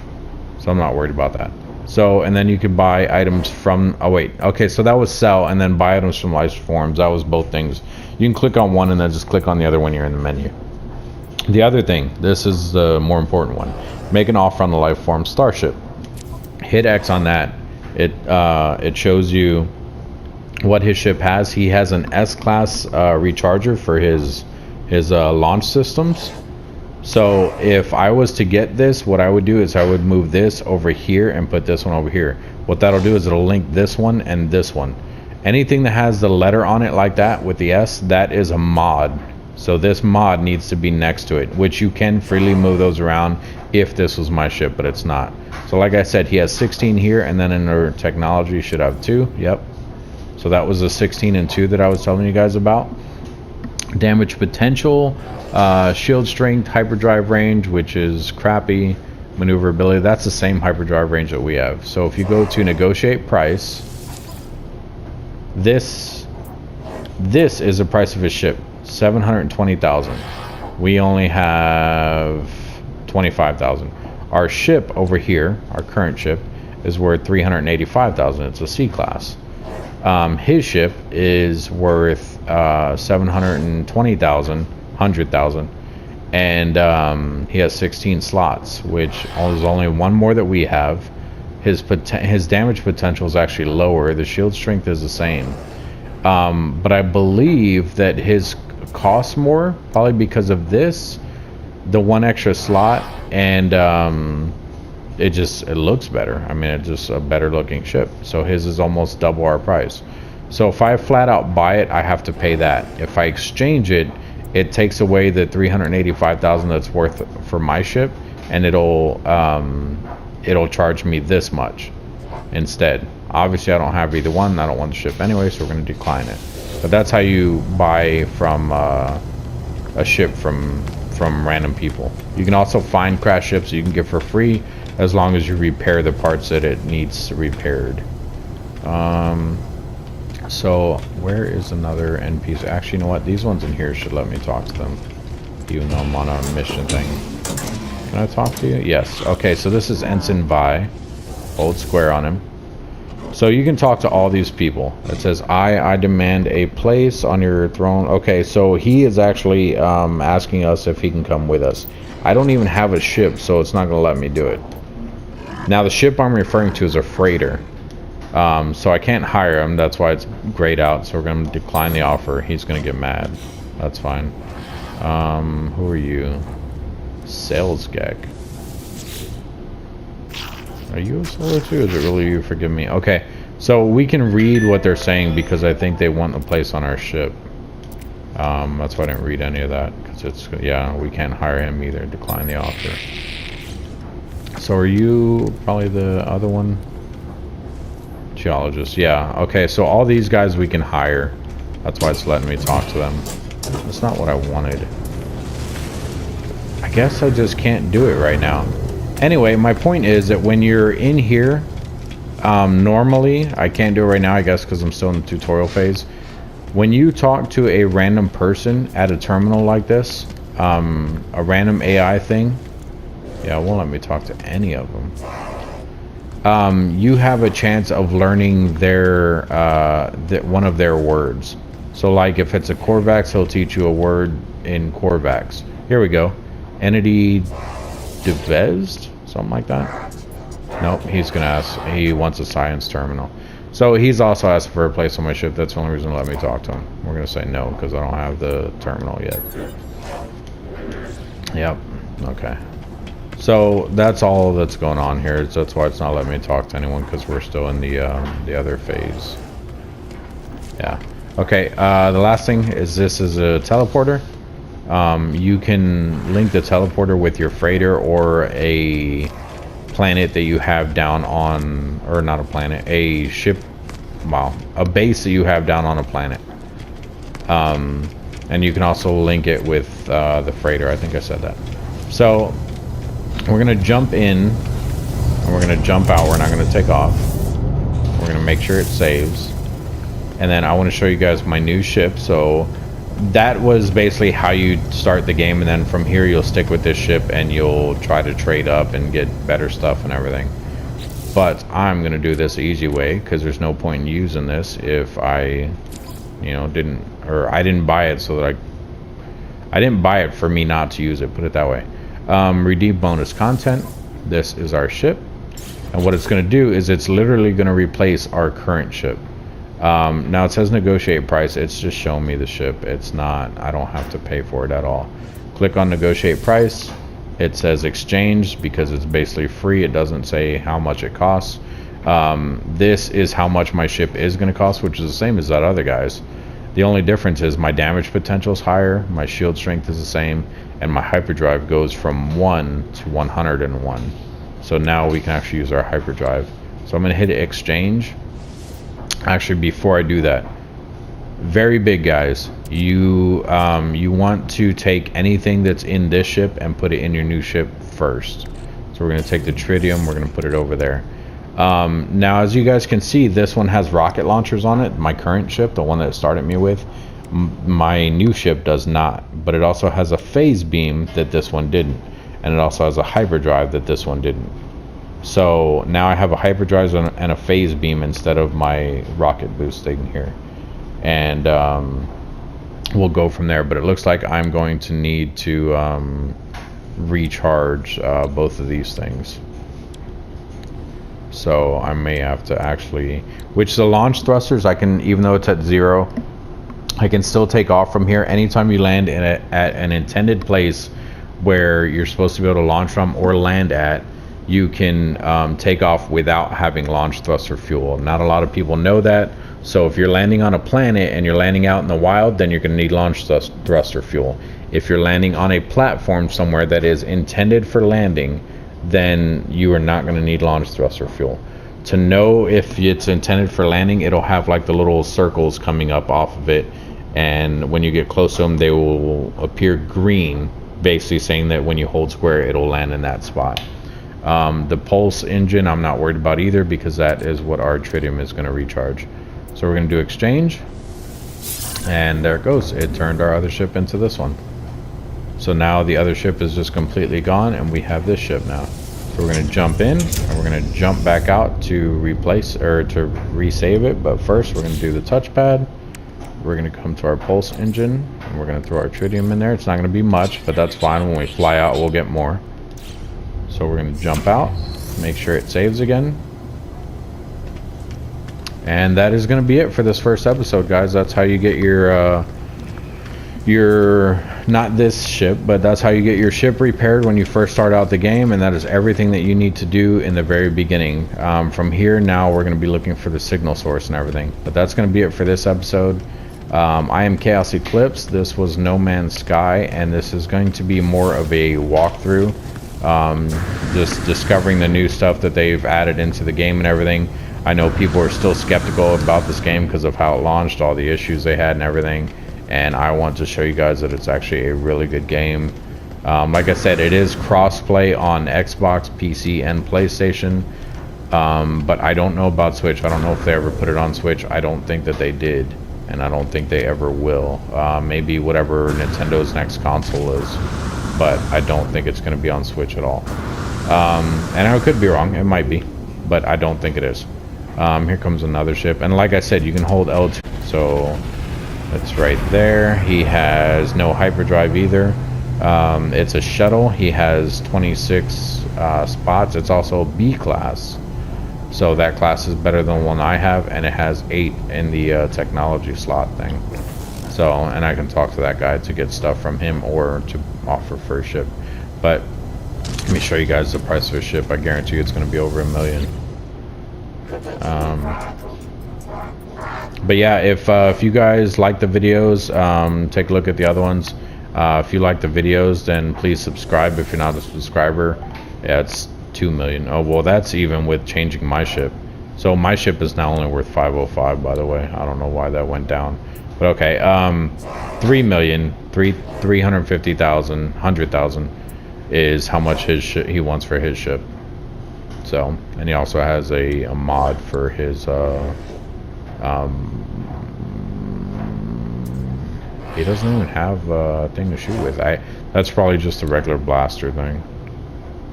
So I'm not worried about that. So, and then you can buy items from, oh wait, okay, so that was sell, and then buy items from life forms. That was both things. You can click on one and then just click on the other when you're in the menu. The other thing, this is the more important one. Make an offer on the life form starship. Hit X on that. It shows you what his ship has. He has an S-class recharger for his launch systems. So if I was to get this, what I would do is I would move this over here and put this one over here. What that'll do is it'll link this one and this one. Anything that has the letter on it like that with the S, that is a mod. So this mod needs to be next to it, which you can freely move those around if this was my ship, but it's not. So like I said, he has 16 here, and then in our technology should have 2. Yep. So that was the 16 and 2 that I was telling you guys about. Damage potential, shield strength, hyperdrive range, which is crappy, maneuverability. That's the same hyperdrive range that we have. So if you go to negotiate price, this is the price of his ship, 720,000. We only have 25,000. Our ship over here, our current ship, is worth 385,000. It's a C class. His ship is worth 720,000, 100,000, and he has 16 slots, which is only one more that we have. His damage potential is actually lower. The shield strength is the same, but I believe that his costs more, probably because of this, the one extra slot, and it looks better. I mean, it's just a better looking ship. So his is almost double our price. So if I flat out buy it, I have to pay that. If I exchange it, it takes away the 385,000 that's worth for my ship, and it'll charge me this much instead. Obviously, I don't have either one. I don't want the ship anyway, so we're going to decline it. But that's how you buy from a ship from random people. You can also find crash ships that you can get for free as long as you repair the parts that it needs repaired. So where is another NPC? Actually, you know what? These ones in here should let me talk to them, even though I'm on a mission thing. Can I talk to you? Yes. Okay, so this is Ensign Vi. Hold square on him. So you can talk to all these people. It says, I demand a place on your throne. Okay, so he is actually asking us if he can come with us. I don't even have a ship, so it's not going to let me do it. Now, the ship I'm referring to is a freighter. So I can't hire him. That's why it's grayed out. So we're going to decline the offer. He's going to get mad. That's fine. Who are you? Sales gag. Are you a seller too? Is it really you? Forgive me. Okay. So we can read what they're saying because I think they want a place on our ship. That's why I didn't read any of that. Because it's, yeah, we can't hire him either. Decline the offer. So are you probably the other one? Geologist, yeah. Okay, so all these guys we can hire. That's why it's letting me talk to them. That's not what I wanted. I guess I just can't do it right now. Anyway, my point is that when you're in here, normally, I can't do it right now, I guess, because I'm still in the tutorial phase. When you talk to a random person at a terminal like this, a random AI thing, yeah, it won't let me talk to any of them. You have a chance of learning their one of their words. So like if it's a Corvax, he'll teach you a word in Corvax. Here we go. Entity devised? Something like that? Nope, he's gonna ask. He wants a science terminal. So he's also asked for a place on my ship. That's the only reason to let me talk to him. We're gonna say no because I don't have the terminal yet. Yep. Okay. So that's all that's going on here. That's why it's not letting me talk to anyone, because we're still in the other phase. Yeah. Okay. The last thing is this is a teleporter. You can link the teleporter with your freighter or a planet that you have down on, or not a planet, a ship, well, a base that you have down on a planet. And you can also link it with the freighter. I think I said that. So we're going to jump in and we're going to jump out. We're not going to take off. We're going to make sure it saves. And then I want to show you guys my new ship. So that was basically how you start the game. And then from here, you'll stick with this ship and you'll try to trade up and get better stuff and everything. But I'm going to do this the easy way because there's no point in using this if I, you know, I didn't buy it so that I didn't buy it for me not to use it, put it that way. Redeem bonus content. This is our ship, and what it's going to do is it's literally going to replace our current ship. Now it says negotiate price. It's just showing me the ship. It's not, I don't have to pay for it at all. Click on negotiate price. It says exchange because it's basically free. It doesn't say how much it costs. This is how much my ship is going to cost, which is the same as that other guy's. The only difference is my damage potential is higher, my shield strength is the same, and my hyperdrive goes from 1 to 101. So now we can actually use our hyperdrive. So I'm going to hit exchange. Actually, before I do that, very big guys, you want to take anything that's in this ship and put it in your new ship first. So we're going to take the tritium, we're going to put it over there. Now as you guys can see, this one has rocket launchers on it. My current ship, the one that it started me with, my new ship does not, but it also has a phase beam that this one didn't, and it also has a hyperdrive that this one didn't. So now I have a hyperdrive and a phase beam instead of my rocket boost thing here, and we'll go from there. But it looks like I'm going to need to recharge both of these things. So I may have to actually, which the launch thrusters, I can, even though it's at 0, I can still take off from here. Anytime you land at an intended place where you're supposed to be able to launch from or land at, you can take off without having launch thruster fuel. Not a lot of people know that. So if you're landing on a planet and you're landing out in the wild, then you're going to need launch thruster fuel. If you're landing on a platform somewhere that is intended for landing, then you are not going to need launch thruster fuel. To know if it's intended for landing, it'll have like the little circles coming up off of it, and when you get close to them, they will appear green, basically saying that when you hold square, it'll land in that spot. The pulse engine, I'm not worried about either, because that is what our tritium is going to recharge. So we're going to do exchange, and there it goes. It turned our other ship into this one. So now the other ship is just completely gone, and we have this ship now. So we're going to jump in, and we're going to jump back out to replace, or to resave it. But first, we're going to do the touchpad. We're going to come to our pulse engine, and we're going to throw our tritium in there. It's not going to be much, but that's fine. When we fly out, we'll get more. So we're going to jump out, make sure it saves again. And that is going to be it for this first episode, guys. That's how you get your not this ship, but that's how you get your ship repaired when you first start out the game, and that is everything that you need to do in the very beginning. From here now we're going to be looking for the signal source and everything, but that's going to be it for this episode. I am ChaosEclipse. This was No Man's Sky, and this is going to be more of a walkthrough, just discovering the new stuff that they've added into the game and everything. I know people are still skeptical about this game because of how it launched, all the issues they had and everything, and I want to show you guys that it's actually a really good game. Like I said, it is cross-play on Xbox, PC, and PlayStation, but I don't know about Switch. I don't know if they ever put it on Switch. I don't think that they did, and I don't think they ever will. Maybe whatever Nintendo's next console is, but I don't think it's going to be on Switch at all. And I could be wrong. It might be, but I don't think it is. Here comes another ship, and like I said, you can hold L2, so it's right there. He has no hyperdrive either. It's a shuttle. He has 26 spots. It's also B class, so that class is better than the one I have, and it has 8 in the technology slot thing. So, and I can talk to that guy to get stuff from him or to offer for a ship. But let me show you guys the price of a ship. I guarantee you it's going to be over $1 million. But yeah, if you guys like the videos, take a look at the other ones. If you like the videos, then please subscribe if you're not a subscriber. Yeah, it's 2 million. Oh well, that's even with changing my ship. So my ship is now only worth 505, by the way. I don't know why that went down, but okay. 3,350,000 is how much he wants for his ship. So, and he also has a mod for his he doesn't even have a thing to shoot with. That's probably just a regular blaster thing.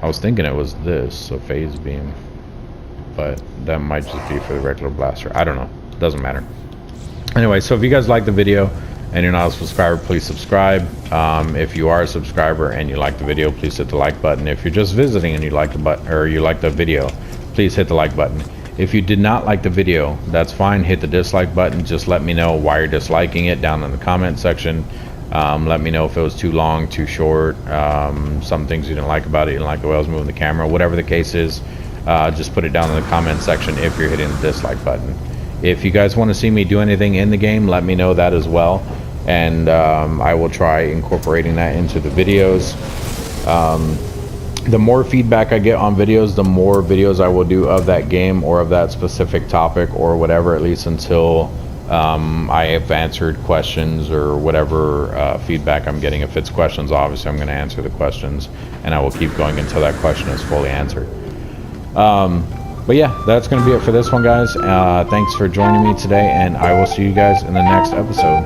I was thinking it was this, a phase beam, but that might just be for the regular blaster. I don't know, doesn't matter. Anyway, so if you guys like the video and you're not a subscriber, please subscribe. If you are a subscriber and you like the video, please hit the like button. If you're just visiting and you like the button, or you like the video, please hit the like button. If you did not like the video, that's fine. Hit the dislike button. Just let me know why you're disliking it down in the comment section. Let me know if it was too long, too short, some things you didn't like about it, you didn't like the way I was moving the camera, whatever the case is. Just put it down in the comment section if you're hitting the dislike button. If you guys want to see me do anything in the game, let me know that as well, and I will try incorporating that into the videos. The more feedback I get on videos, the more videos I will do of that game or of that specific topic or whatever, at least until I have answered questions or whatever feedback I'm getting. If it's questions, obviously I'm going to answer the questions, and I will keep going until that question is fully answered. But yeah, that's going to be it for this one, guys. Thanks for joining me today, and I will see you guys in the next episode.